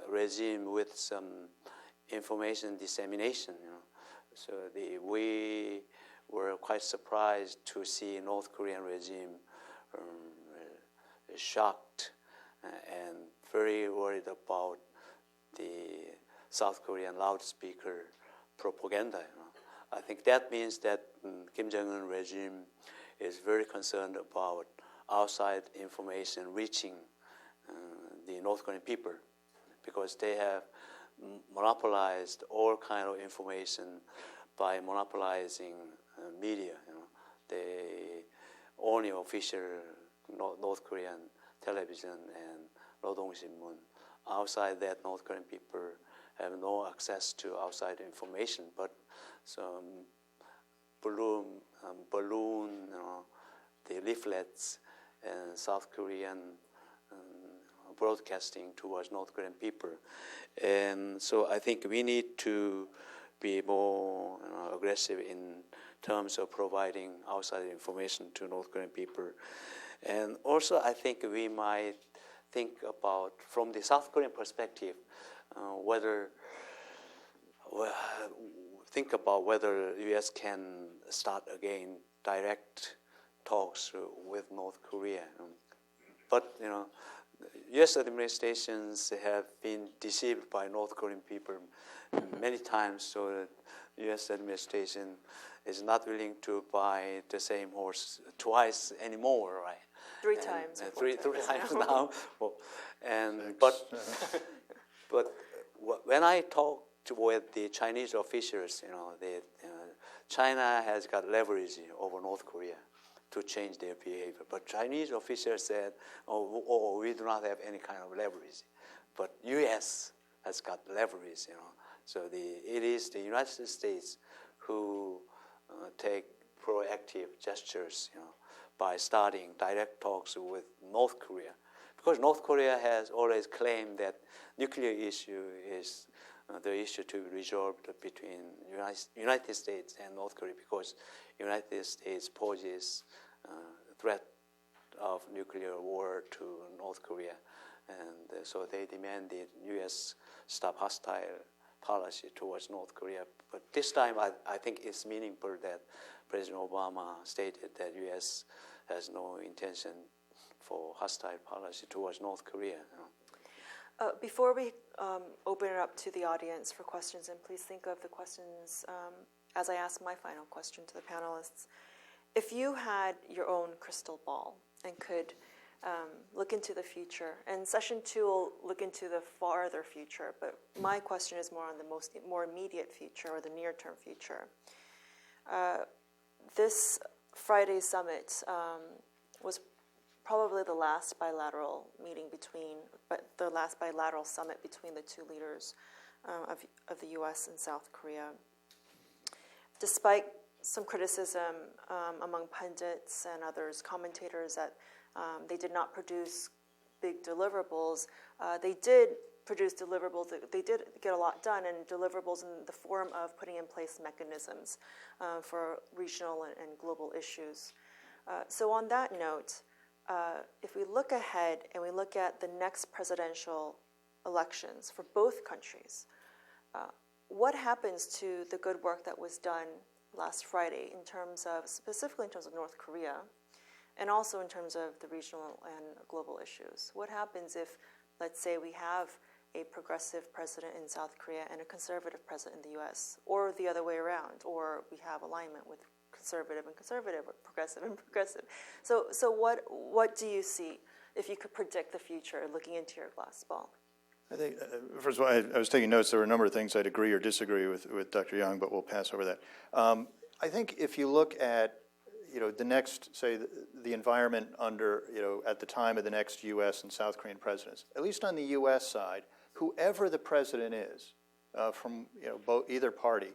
regime with some information dissemination. So we were quite surprised to see North Korean regime shocked and very worried about the South Korean loudspeaker propaganda. I think that means that Kim Jong-un regime is very concerned about outside information reaching the North Korean people, because they have monopolized all kind of information by monopolizing media. They only official North Korean television and Rodong Sinmun. Outside that, North Korean people have no access to outside information, but some balloon, the leaflets and South Korean broadcasting towards North Korean people. And so I think we need to be more aggressive in terms of providing outside information to North Korean people. And also I think we might think about, from the South Korean perspective, whether U.S. can start again direct talks with North Korea. But U.S. administrations have been deceived by North Korean people many times, so that U.S. administration is not willing to buy the same horse twice anymore, right? Three times. Three times now. But when I talked with the Chinese officials, China has got leverage over North Korea to change their behavior. But Chinese officials said, oh, we do not have any kind of leverage. But U.S. has got leverage, So it is the United States who take proactive gestures, by starting direct talks with North Korea. Because North Korea has always claimed that nuclear issue is the issue to be resolved between United States and North Korea, because United States poses threat of nuclear war to North Korea. And so they demanded U.S. stop hostile policy towards North Korea. But this time I think it's meaningful that President Obama stated that U.S. has no intention for hostile policy towards North Korea. Before we open it up to the audience for questions, and please think of the questions as I ask my final question to the panelists. If you had your own crystal ball and could look into the future, and session 2 will look into the farther future, but my question is more on the more immediate future, or the near-term future. This Friday's summit was probably the last bilateral summit between the two leaders of the U.S. and South Korea. Despite some criticism among pundits and others, commentators, that They did not produce big deliverables. They did produce deliverables. They did get a lot done, and deliverables in the form of putting in place mechanisms for regional and global issues. So on that note, if we look ahead and we look at the next presidential elections for both countries, what happens to the good work that was done last Friday in terms of, specifically in terms of North Korea, and also in terms of the regional and global issues? What happens if, let's say, we have a progressive president in South Korea and a conservative president in the U.S., or the other way around, or we have alignment with conservative and conservative, or progressive and progressive? So what do you see, if you could predict the future looking into your glass ball? I think, first of all, I was taking notes. There were a number of things I'd agree or disagree with Dr. Young, but we'll pass over that. I think if you look at, the next, say, the environment under, at the time of the next U.S. and South Korean presidents, at least on the U.S. side, whoever the president is from, either party,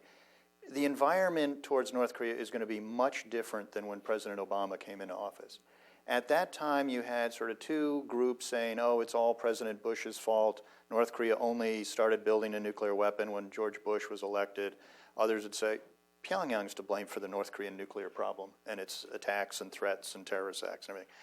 the environment towards North Korea is going to be much different than when President Obama came into office. At that time, you had sort of two groups saying, oh, it's all President Bush's fault. North Korea only started building a nuclear weapon when George Bush was elected. Others would say, Pyongyang's to blame for the North Korean nuclear problem and its attacks and threats and terrorist acts and everything.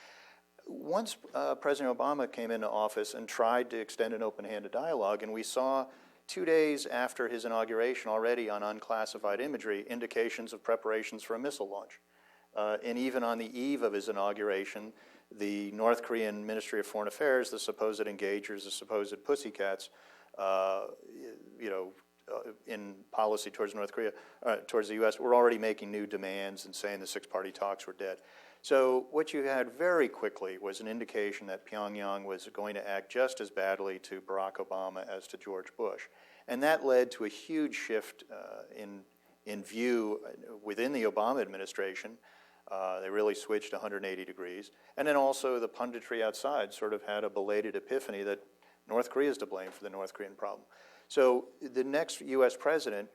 Once President Obama came into office and tried to extend an open-handed dialogue, and we saw 2 days after his inauguration already on unclassified imagery indications of preparations for a missile launch. And even on the eve of his inauguration, the North Korean Ministry of Foreign Affairs, the supposed engagers, the supposed pussycats, in policy towards North Korea, towards the U.S., were already making new demands and saying the six-party talks were dead. So what you had very quickly was an indication that Pyongyang was going to act just as badly to Barack Obama as to George Bush. And that led to a huge shift in view within the Obama administration. They really switched 180 degrees. And then also the punditry outside sort of had a belated epiphany that North Korea is to blame for the North Korean problem. So the next U.S. president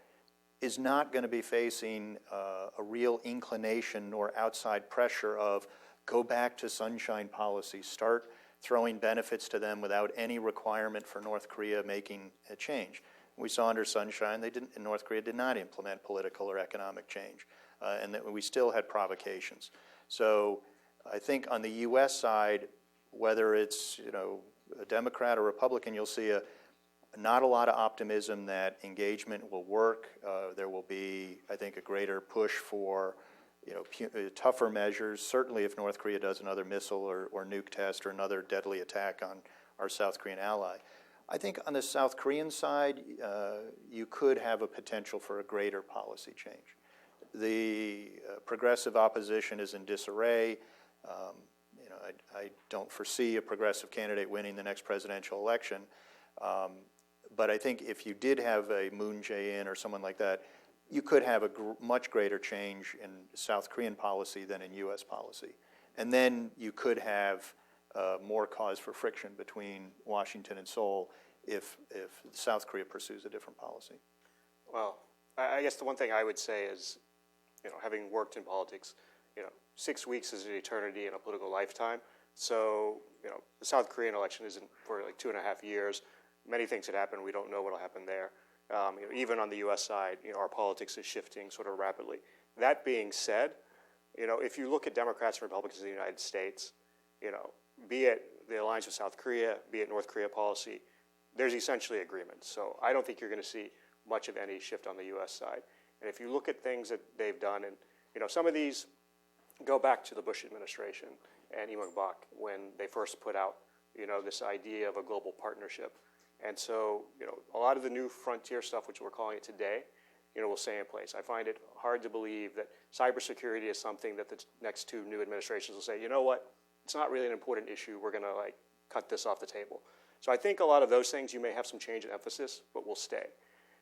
is not going to be facing a real inclination nor outside pressure of go back to sunshine policy, start throwing benefits to them without any requirement for North Korea making a change. We saw under sunshine, North Korea did not implement political or economic change, and that we still had provocations. So I think on the U.S. side, whether it's a Democrat or Republican, you'll see not a lot of optimism that engagement will work. There will be, I think, a greater push for tougher measures, certainly if North Korea does another missile or nuke test or another deadly attack on our South Korean ally. I think on the South Korean side, you could have a potential for a greater policy change. The progressive opposition is in disarray. I don't foresee a progressive candidate winning the next presidential election. But I think if you did have a Moon Jae-in or someone like that, you could have a much greater change in South Korean policy than in U.S. policy. And then you could have more cause for friction between Washington and Seoul if South Korea pursues a different policy. Well, I guess the one thing I would say is, having worked in politics, 6 weeks is an eternity in a political lifetime. So, the South Korean election isn't for like 2.5 years. Many things had happened. We don't know what will happen there. Even on the U.S. side, our politics is shifting sort of rapidly. That being said, if you look at Democrats and Republicans in the United States, be it the alliance with South Korea, be it North Korea policy, there's essentially agreement. So I don't think you're going to see much of any shift on the U.S. side. And if you look at things that they've done, and some of these go back to the Bush administration and Lee Myung-bak when they first put out this idea of a global partnership. And so, a lot of the new frontier stuff, which we're calling it today, will stay in place. I find it hard to believe that cybersecurity is something that the next two new administrations will say, you know what, it's not really an important issue. We're going to cut this off the table. So I think a lot of those things, you may have some change in emphasis, but will stay.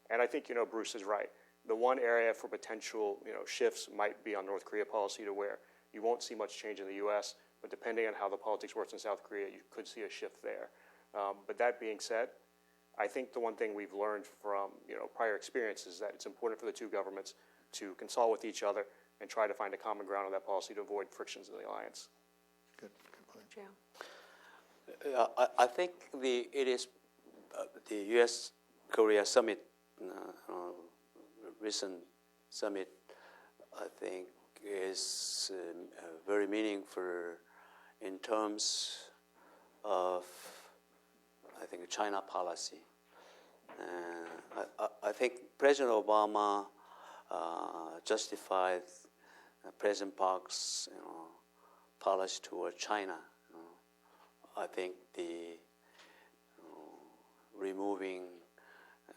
And I think, Bruce is right. The one area for potential, shifts might be on North Korea policy, to where you won't see much change in the U.S., but depending on how the politics works in South Korea, you could see a shift there. But that being said, I think the one thing we've learned from prior experience is that it's important for the two governments to consult with each other and try to find a common ground on that policy to avoid frictions in the alliance. Good point. Yeah. I think it is the U.S. Korea summit, recent summit, I think is very meaningful in terms of, I think, China policy. I think President Obama justified President Park's policy toward China. I think the removing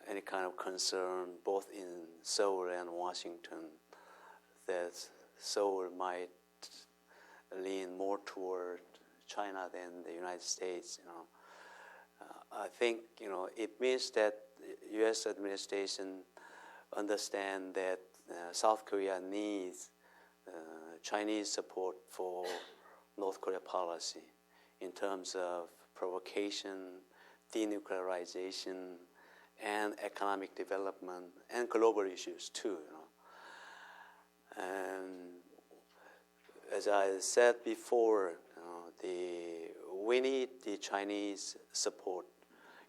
any kind of concern both in Seoul and Washington that Seoul might lean more toward China than the United States. I think it means that the U.S. administration understand that South Korea needs Chinese support for North Korea policy in terms of provocation, denuclearization, and economic development, and global issues too. And as I said before, we need the Chinese support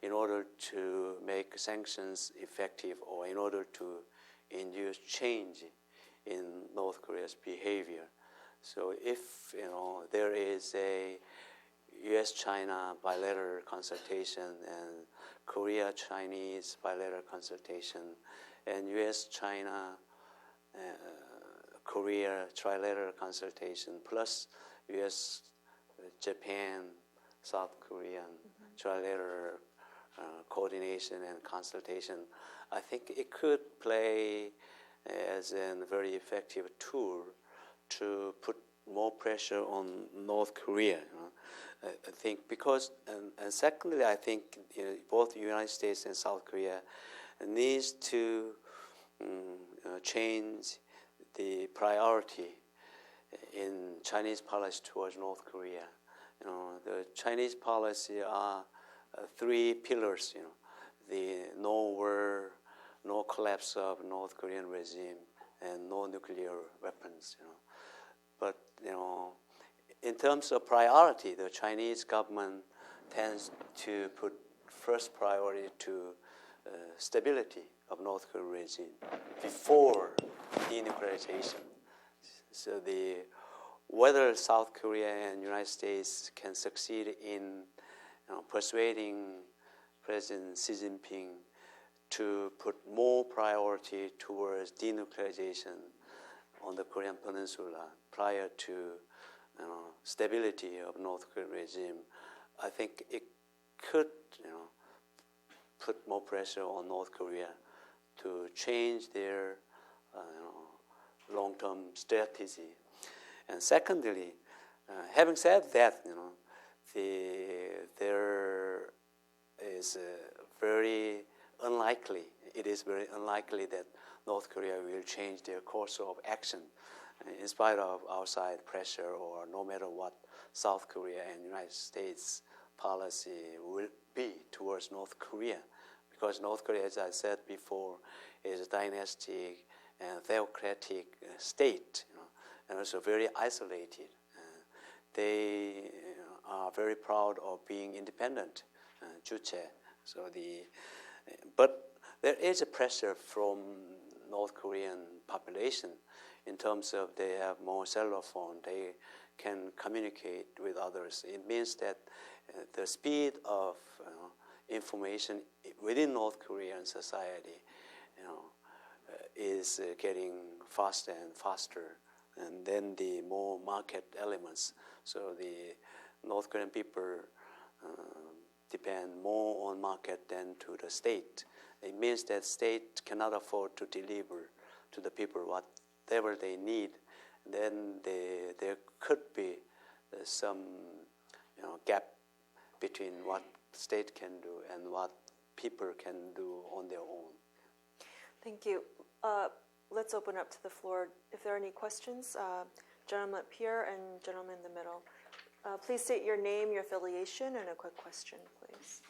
in order to make sanctions effective, or in order to induce change in North Korea's behavior. So if there is a U.S.-China bilateral consultation and Korea-Chinese bilateral consultation and U.S.-China Korea trilateral consultation plus U.S.-Japan, South Korean trilateral coordination and consultation, I think it could play as a very effective tool to put more pressure on North Korea. I think because, and secondly, I think both the United States and South Korea needs to change the priority in Chinese policy towards North Korea. The Chinese policy are three pillars. The no war, no collapse of North Korean regime, and no nuclear weapons. But in terms of priority, the Chinese government tends to put first priority to stability of North Korean regime before denuclearization. So whether South Korea and United States can succeed in persuading President Xi Jinping to put more priority towards denuclearization on the Korean Peninsula prior to stability of North Korean regime, I think it could put more pressure on North Korea to change their long-term strategy. And secondly, having said that, there is very unlikely. It is very unlikely that North Korea will change their course of action in spite of outside pressure, or no matter what South Korea and United States policy will be towards North Korea. Because North Korea, as I said before, is a dynastic and theocratic state, and also very isolated. They are very proud of being independent, 주체. But there is a pressure from North Korean population in terms of they have more cellular phone, they can communicate with others. It means that the speed of information within North Korean society, is getting faster and faster, and then the more market elements. So the North Korean people depend more on market than to the state. It means that state cannot afford to deliver to the people whatever they need. Then there could be some gap between what state can do and what people can do on their own. Thank you. Let's open up to the floor. If there are any questions, gentleman up here and gentleman in the middle. Please state your name, your affiliation, and a quick question, please.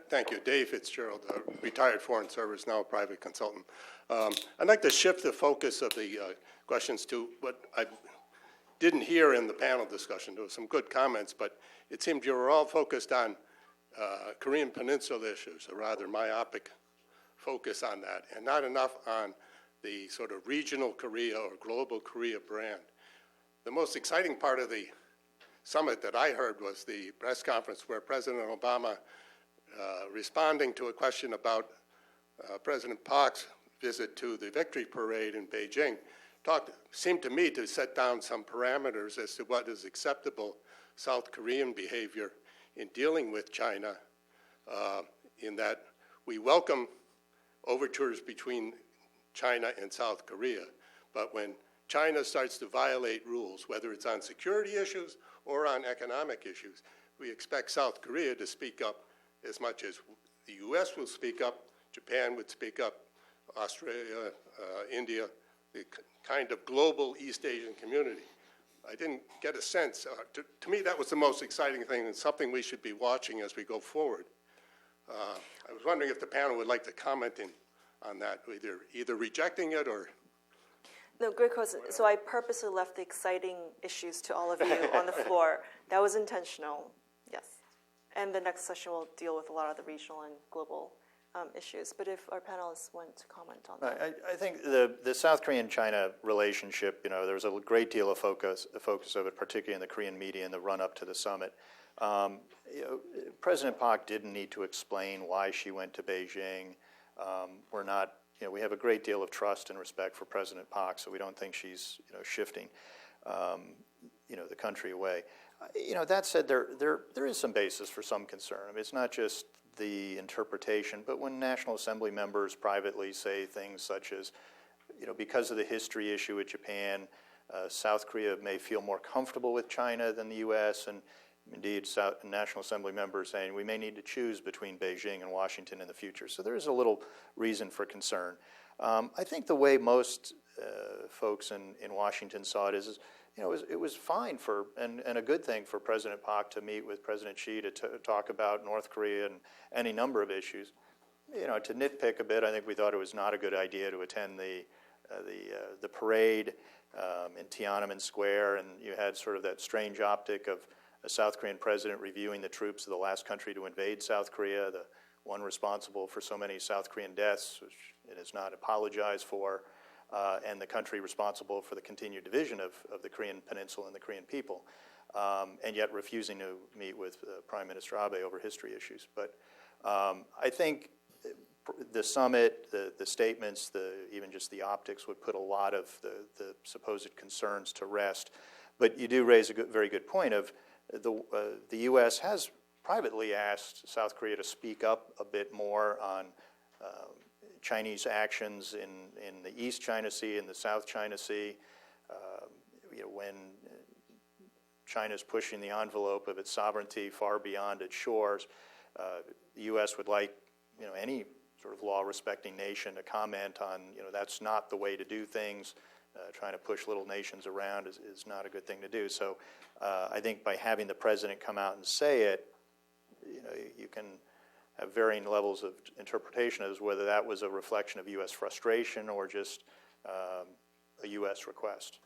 Thank you. Dave Fitzgerald, retired Foreign Service, now a private consultant. I'd like to shift the focus of the questions to what I didn't hear in the panel discussion. There were some good comments, but it seemed you were all focused on Korean Peninsula issues, a rather myopic focus on that, and not enough on the sort of regional Korea or global Korea brand. The most exciting part of the summit that I heard was the press conference where President Obama, responding to a question about President Park's visit to the Victory Parade in Beijing, seemed to me to set down some parameters as to what is acceptable South Korean behavior in dealing with China, in that we welcome overtures between China and South Korea, but when China starts to violate rules, whether it's on security issues or on economic issues, we expect South Korea to speak up as much as the U.S. will speak up, Japan would speak up, Australia, India, the kind of global East Asian community. I didn't get a sense. To me, that was the most exciting thing and something we should be watching as we go forward. I was wondering if the panel would like to comment on that, either rejecting it or... No, great question. So I purposely left the exciting issues to all of you on the floor. That was intentional, yes. And the next session will deal with a lot of the regional and global issues. But if our panelists want to comment on that. I think the South Korean-China relationship, there was a great deal of focus of it, particularly in the Korean media in the run-up to the summit. President Park didn't need to explain why she went to Beijing. We have a great deal of trust and respect for President Park, so we don't think she's, shifting, the country away. That said, there is some basis for some concern. I mean, it's not just the interpretation, but when National Assembly members privately say things such as, because of the history issue with Japan, South Korea may feel more comfortable with China than the U.S., and indeed, National Assembly members saying we may need to choose between Beijing and Washington in the future. So there is a little reason for concern. I think the way most folks in Washington saw it is it was fine and a good thing for President Park to meet with President Xi to talk about North Korea and any number of issues. To nitpick a bit, I think we thought it was not a good idea to attend the parade in Tiananmen Square, and you had sort of that strange optic of a South Korean president reviewing the troops of the last country to invade South Korea, the one responsible for so many South Korean deaths, which it has not apologized for, and the country responsible for the continued division of the Korean peninsula and the Korean people, and yet refusing to meet with Prime Minister Abe over history issues. But I think the summit, the statements, even just the optics would put a lot of the supposed concerns to rest. But you do raise a very good point of the U.S. has privately asked South Korea to speak up a bit more on Chinese actions in the East China Sea and the South China Sea. When China's pushing the envelope of its sovereignty far beyond its shores, the U.S. would like any sort of law-respecting nation to comment on that's not the way to do things. Trying to push little nations around is not a good thing to do. So I think by having the president come out and say it, you can have varying levels of interpretation as whether that was a reflection of U.S. frustration or just a U.S. request.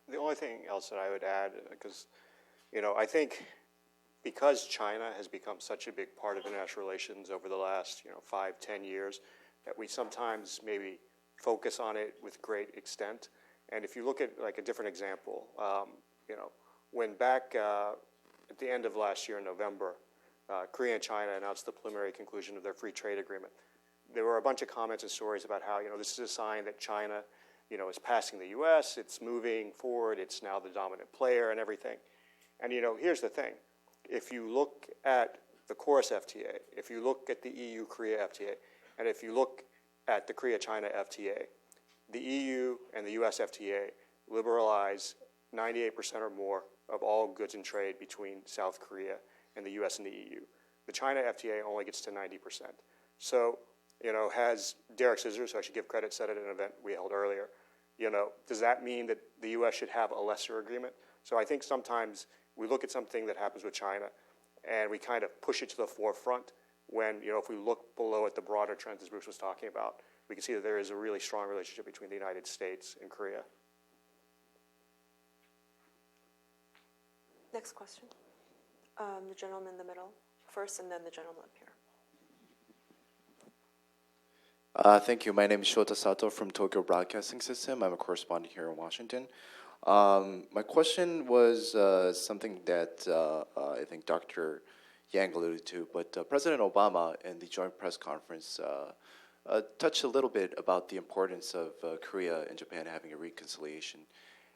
The only thing else that I would add, because I think because China has become such a big part of international relations over the last 5-10 years, that we sometimes maybe focus on it with great extent. And if you look at like a different example, when back at the end of last year in November, Korea and China announced the preliminary conclusion of their free trade agreement. There were a bunch of comments and stories about how this is a sign that China is passing the U.S., it's moving forward, it's now the dominant player and everything. And here's the thing. If you look at the Chorus FTA, if you look at the EU-Korea FTA, and if you look at the Korea-China FTA, the EU and the US FTA liberalize 98% or more of all goods and trade between South Korea and the US and the EU. The China FTA only gets to 90%. So, has Derek Scissors, who I should give credit, said at an event we held earlier, does that mean that the US should have a lesser agreement? So I think sometimes we look at something that happens with China, and we kind of push it to the forefront when, if we look below at the broader trends as Bruce was talking about, we can see that there is a really strong relationship between the United States and Korea. Next question. The gentleman in the middle first, and then the gentleman up here. Thank you. My name is Shota Sato from Tokyo Broadcasting System. I'm a correspondent here in Washington. My question was something that I think Dr. Yang alluded to, but President Obama in the joint press conference touched a little bit about the importance of Korea and Japan having a reconciliation.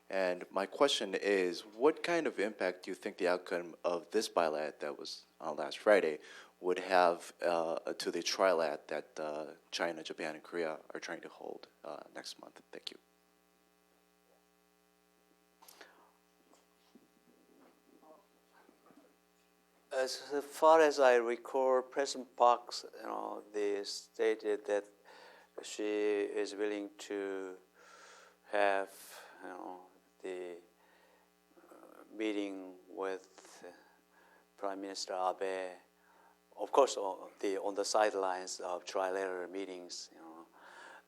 And my question is, what kind of impact do you think the outcome of this bilat that was on last Friday would have to the trilat that China, Japan, and Korea are trying to hold next month? Thank you. As far as I recall, President Park, they stated that she is willing to have, the meeting with Prime Minister Abe. Of course, on the sidelines of trilateral meetings.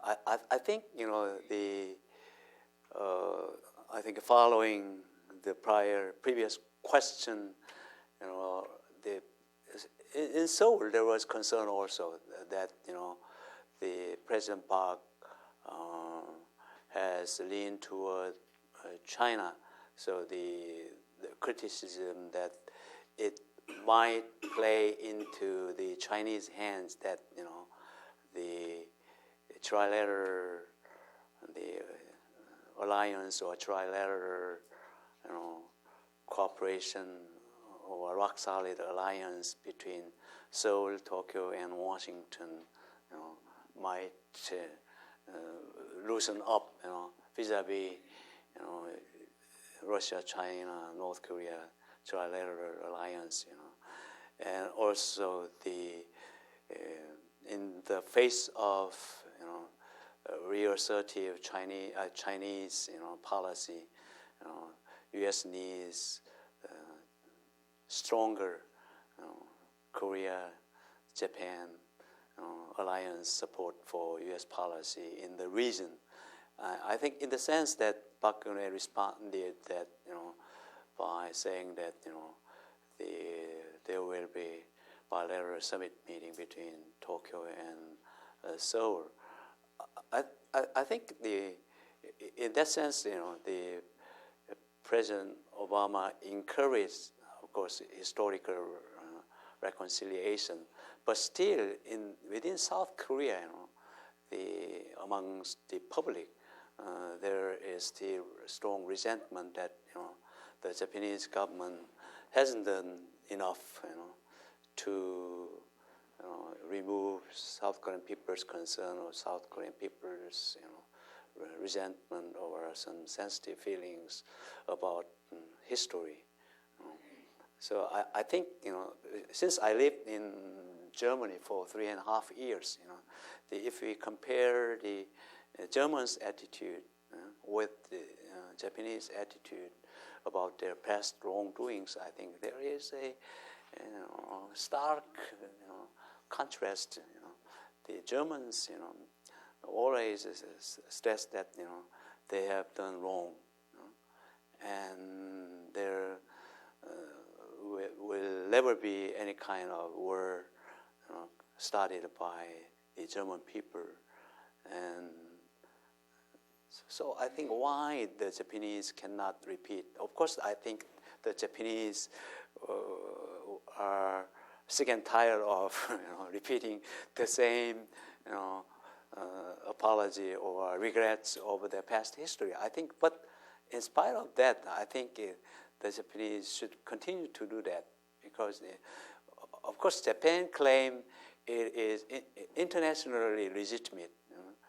I think I think following the previous question, in Seoul there was concern also that the President Park has leaned toward China, so the criticism that it might play into the Chinese hands that the trilateral, the alliance or trilateral, cooperation or rock solid alliance between Seoul, Tokyo, and Washington, might loosen up, vis-a-vis, Russia, China, North Korea trilateral alliance, and also in the face of reassertive Chinese policy, U.S. needs stronger Korea, Japan alliance support for U.S. policy in the region. I think in the sense that Park Geun-hye responded that by saying that there will be bilateral summit meeting between Tokyo and Seoul. I think in that sense, the President Obama encouraged, of course, historical reconciliation, but still within South Korea, amongst the public, there is still strong resentment that the Japanese government hasn't done enough, to remove South Korean people's concern or South Korean people's, resentment or some sensitive feelings about history. So I think, since I lived in Germany for 3.5 years, if we compare the Germans' attitude with the Japanese attitude about their past wrongdoings, I think there is a stark contrast. The Germans, always stress that they have done wrong, and there will never be any kind of war started by the German people, and so I think why the Japanese cannot repeat. Of course, I think the Japanese are sick and tired of repeating the same apology or regrets over their past history. I think, but in spite of that, I think the Japanese should continue to do that because, of course, Japan claimed it is internationally legitimate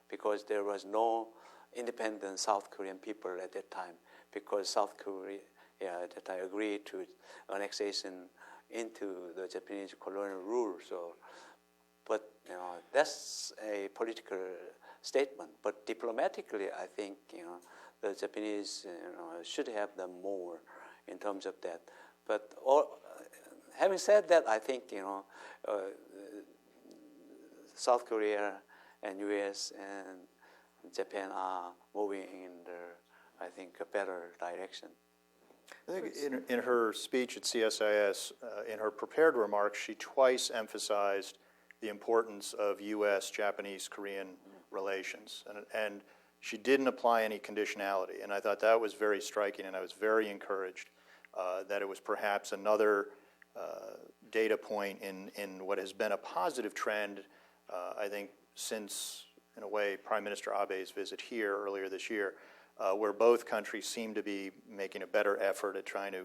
because there was no independent South Korean people at that time because South Korea at that time agreed to annexation into the Japanese colonial rule. So, but that's a political statement. But diplomatically, I think the Japanese should have done more in terms of that. But having said that, I think South Korea and U.S. and Japan are moving in I think, a better direction. I think in her speech at CSIS, in her prepared remarks, she twice emphasized the importance of U.S., Japanese, Korean relations. And she didn't apply any conditionality. And I thought that was very striking, and I was very encouraged that it was perhaps another data point in what has been a positive trend, I think, since, in a way, Prime Minister Abe's visit here earlier this year, where both countries seem to be making a better effort at trying to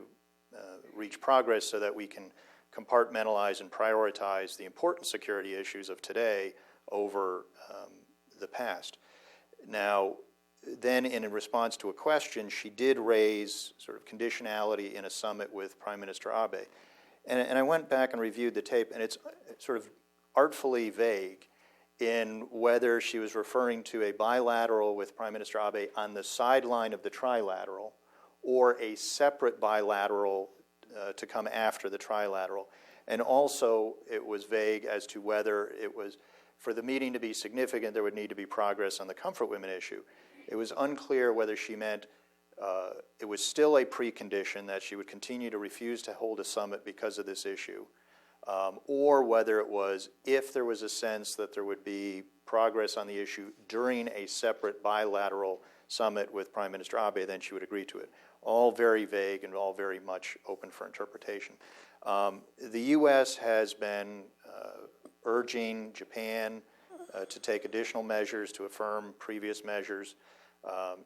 reach progress so that we can compartmentalize and prioritize the important security issues of today over the past. Now, then in response to a question, she did raise sort of conditionality in a summit with Prime Minister Abe. And I went back and reviewed the tape, and it's sort of artfully vague in whether she was referring to a bilateral with Prime Minister Abe on the sideline of the trilateral or a separate bilateral to come after the trilateral. And also it was vague as to whether it was, for the meeting to be significant, there would need to be progress on the comfort women issue. It was unclear whether she meant it was still a precondition that she would continue to refuse to hold a summit because of this issue, or whether it was if there was a sense that there would be progress on the issue during a separate bilateral summit with Prime Minister Abe, then she would agree to it. All very vague and all very much open for interpretation. The U.S. has been urging Japan to take additional measures to affirm previous measures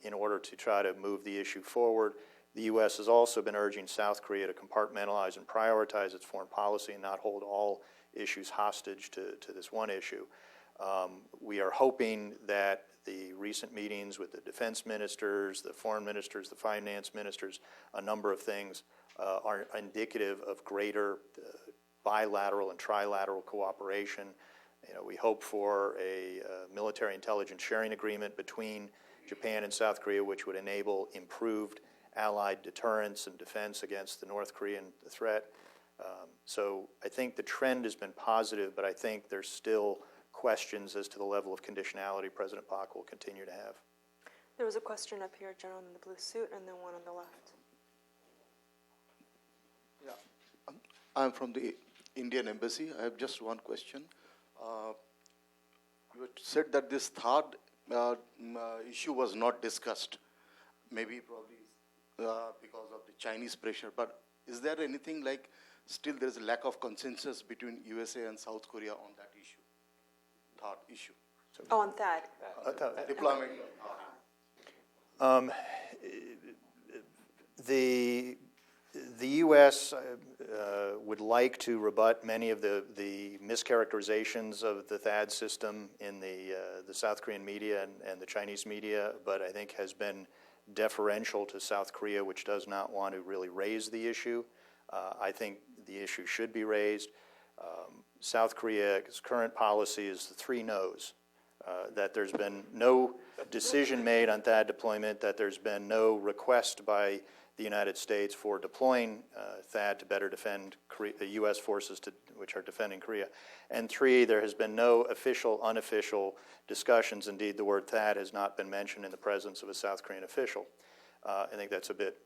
in order to try to move the issue forward. The U.S. has also been urging South Korea to compartmentalize and prioritize its foreign policy and not hold all issues hostage to this one issue. We are hoping that the recent meetings with the defense ministers, the foreign ministers, the finance ministers, a number of things are indicative of greater bilateral and trilateral cooperation. We hope for a military intelligence sharing agreement between Japan and South Korea, which would enable improved allied deterrence and defense against the North Korean threat. So I think the trend has been positive, but I think there's still questions as to the level of conditionality President Park will continue to have. There was a question up here, gentleman in the blue suit, and then one on the left. Yeah, I'm from the Indian Embassy. I have just one question. You said that this third issue was not discussed, maybe probably because of the Chinese pressure, but is there anything like still there is a lack of consensus between USA and South Korea on that issue, third issue? Oh, on THAAD. Deployment. The U.S. Would like to rebut many of the mischaracterizations of the THAAD system in the South Korean media and the Chinese media, but I think has been deferential to South Korea, which does not want to really raise the issue. I think the issue should be raised. South Korea's current policy is the 3 no's, that there's been no decision made on THAAD deployment, that there's been no request by the United States for deploying THAAD to better defend the U.S. forces which are defending Korea. And 3, there has been no official, unofficial discussions. Indeed, the word THAAD has not been mentioned in the presence of a South Korean official. I think that's a bit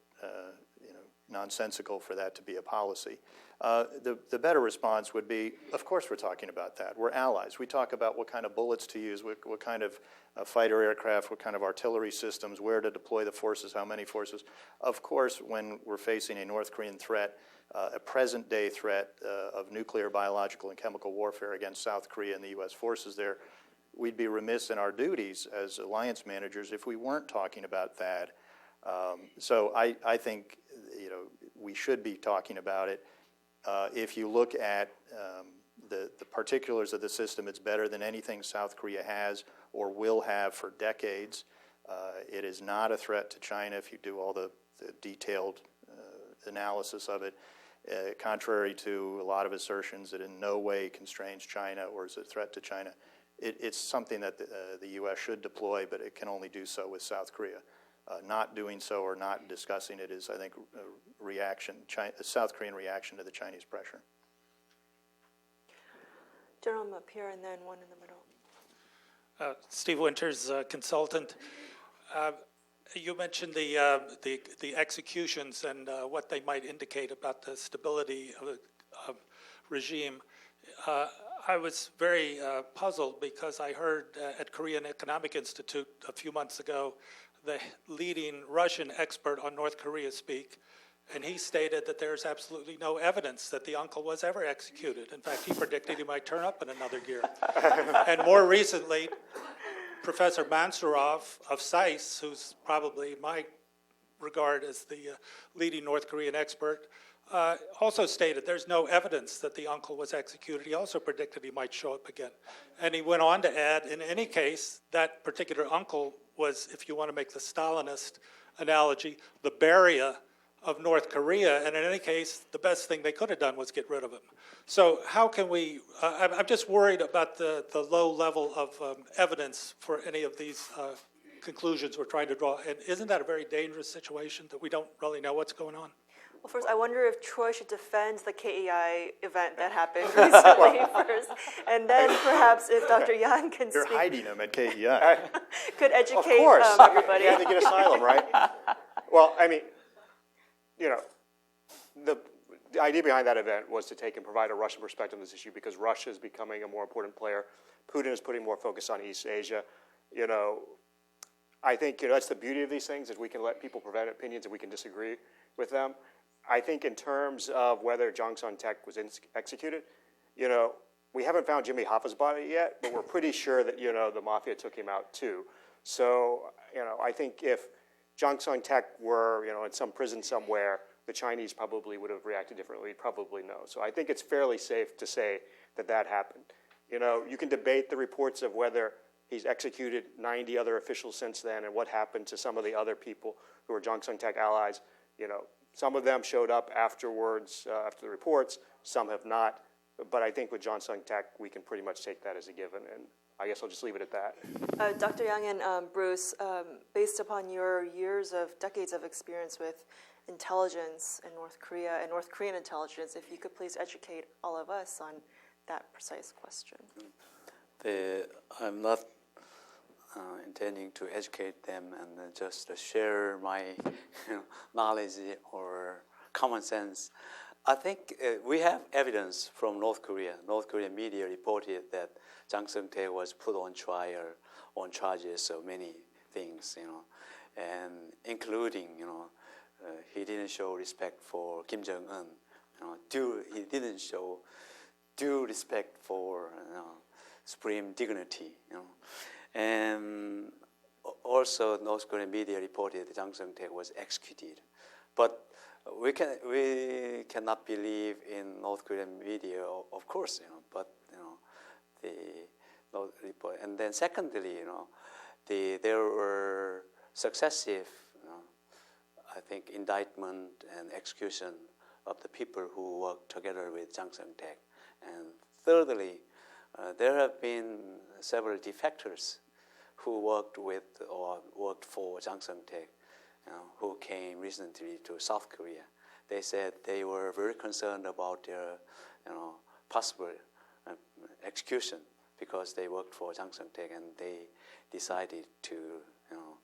nonsensical for that to be a policy. The better response would be, of course we're talking about that. We're allies. We talk about what kind of bullets to use, what kind of fighter aircraft, what kind of artillery systems, where to deploy the forces, how many forces. Of course, when we're facing a North Korean threat, a present-day threat of nuclear, biological, and chemical warfare against South Korea and the U.S. forces there, we'd be remiss in our duties as alliance managers if we weren't talking about THAAD. So I think we should be talking about it. If you look at the particulars of the system, it's better than anything South Korea has or will have for decades. It is not a threat to China if you do all the detailed analysis of it, contrary to a lot of assertions that in no way constrains China or is a threat to China. It's something that the U.S. should deploy, but it can only do so with South Korea. not doing so or not discussing it is, I think, a reaction, a South Korean reaction to the Chinese pressure. Gentleman up here and then one in the middle. Steve Winters, consultant. You mentioned the executions and what they might indicate about the stability of a regime. I was very puzzled because I heard at Korean Economic Institute a few months ago the leading Russian expert on North Korea speak, and he stated that there's absolutely no evidence that the uncle was ever executed. In fact, he predicted he might turn up in another year. And more recently, Professor Mansurov of SAIS, who's probably in my regard as the leading North Korean expert, also stated there's no evidence that the uncle was executed. He also predicted he might show up again. And he went on to add, in any case, that particular uncle was, if you want to make the Stalinist analogy, the Beria of North Korea, and in any case, the best thing they could have done was get rid of him. So how can we, I'm just worried about the low level of evidence for any of these conclusions we're trying to draw. And isn't that a very dangerous situation that we don't really know what's going on? Well, first, I wonder if Troy should defend the KEI event that happened recently first, and then perhaps if Dr. Yang can You're speak, hiding them at KEI. could educate Of course, everybody. you had to get asylum, right? Well, I mean, you know, the idea behind that event was to take and provide a Russian perspective on this issue because Russia is becoming a more important player. Putin is putting more focus on East Asia. You know, I think that's the beauty of these things is we can let people provide opinions and we can disagree with them. I think in terms of whether Jang-Seok was executed, you know, we haven't found Jimmy Hoffa's body yet, but we're pretty sure that, you know, the mafia took him out too. So, you know, I think if Jang-Seok were, you know, in some prison somewhere, the Chinese probably would have reacted differently. We'd probably know. So I think it's fairly safe to say that that happened. You know, you can debate the reports of whether he's executed 90 other officials since then and what happened to some of the other people who were Jang-Seok allies. You know, some of them showed up afterwards, after the reports. Some have not. But I think with Jang-Seok, we can pretty much take that as a given. And I guess I'll just leave it at that. Dr. Yang and Bruce, based upon your decades of experience with intelligence in North Korea and North Korean intelligence, if you could please educate all of us on that precise question. I'm not intending to educate them and just share my knowledge or common sense. I think we have evidence from North Korea. North Korean media reported that Jang-Seok was put on trial on charges of many things, you know, and including, you know, he didn't show respect for Kim Jong-un. You know, he didn't show due respect for, you know, supreme dignity. You know, and also North Korean media reported that Jang-Seok was executed, but we cannot believe in North Korean media, of course, you know, but you know, the report. And then secondly, you know, there were successive, you know, I think, indictment and execution of the people who worked together with Jang-Seok. And thirdly, there have been several defectors who worked with or worked for Jang-Seok, you know, who came recently to South Korea. They said they were very concerned about their, you know, possible execution because they worked for Jang-Seok and they decided to, you know,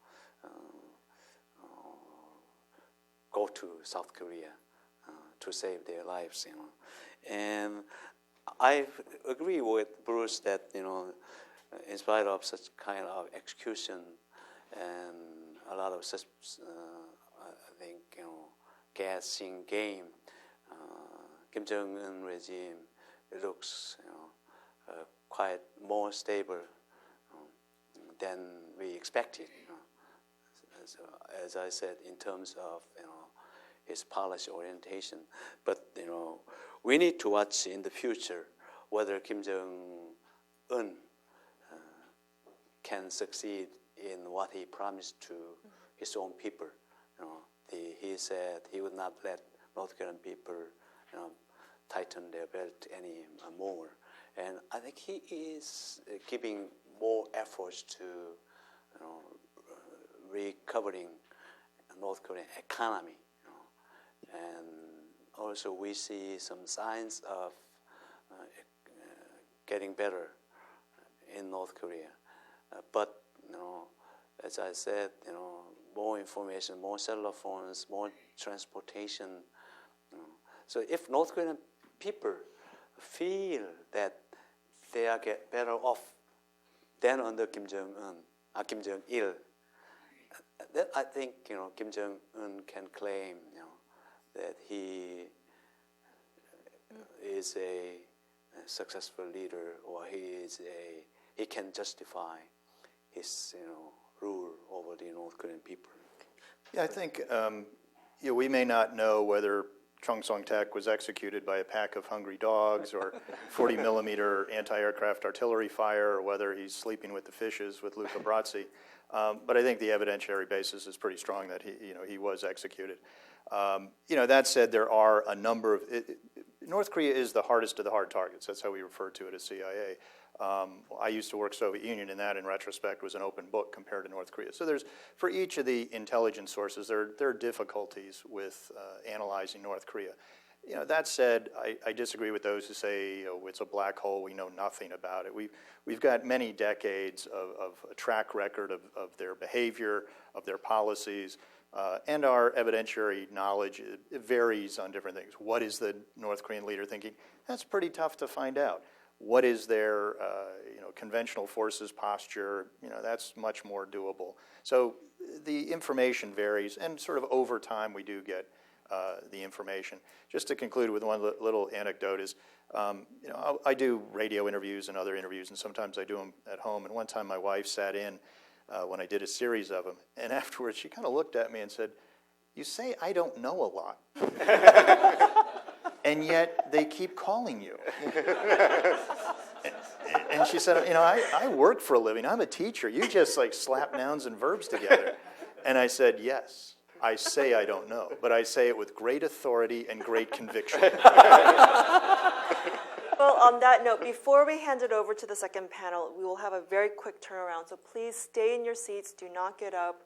go to South Korea to save their lives, you know. And I agree with Bruce that, you know, in spite of such kind of execution and a lot of such, I think, you know, guessing game, Kim Jong-un regime looks, you know, quite more stable than we expected. You know. So, as I said, in terms of, you know, his policy orientation, but you know, we need to watch in the future whether Kim Jong-un can succeed in what he promised to his own people. You know, he said he would not let North Korean people, you know, tighten their belt any more, and I think he is giving more efforts to, you know, recovering North Korean economy. And also we see some signs of getting better in North Korea. But as I said, more information, more cellular phones, more transportation. So if North Korean people feel that they are get better off than under Kim Jong-il, then I think Kim Jong-un can claim that he is a successful leader, or he can justify his rule over the North Korean people. Yeah, I think we may not know whether Chang-Seok was executed by a pack of hungry dogs or 40 millimeter anti-aircraft artillery fire, or whether he's sleeping with the fishes with Luca Brasi. But I think the evidentiary basis is pretty strong that he was executed. That said, there are a number of North Korea is the hardest of the hard targets. That's how we refer to it as CIA. I used to work Soviet Union, and that, in retrospect, was an open book compared to North Korea. So there's, for each of the intelligence sources, there are difficulties with analyzing North Korea. That said, I disagree with those who say it's a black hole, we know nothing about it. We've got many decades of a track record of their behavior, of their policies, and our evidentiary knowledge. It varies on different things. What is the North Korean leader thinking? That's pretty tough to find out. What is their conventional forces posture? That's much more doable. So the information varies, and sort of over time we do get the information. Just to conclude with one little anecdote is, I do radio interviews and other interviews, and sometimes I do them at home. And one time my wife sat in when I did a series of them, and afterwards she kind of looked at me and said, "You say I don't know a lot." And yet they keep calling you. And she said, I work for a living. I'm a teacher. You just slap nouns and verbs together. And I said, yes, I say I don't know, but I say it with great authority and great conviction. Well, on that note, before we hand it over to the second panel, we will have a very quick turnaround. So please stay in your seats. Do not get up.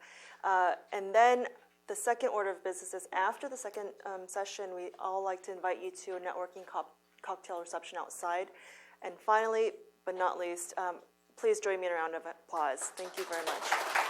And then the second order of business is after the second session, we all like to invite you to a networking cocktail reception outside. And finally, but not least, please join me in a round of applause. Thank you very much.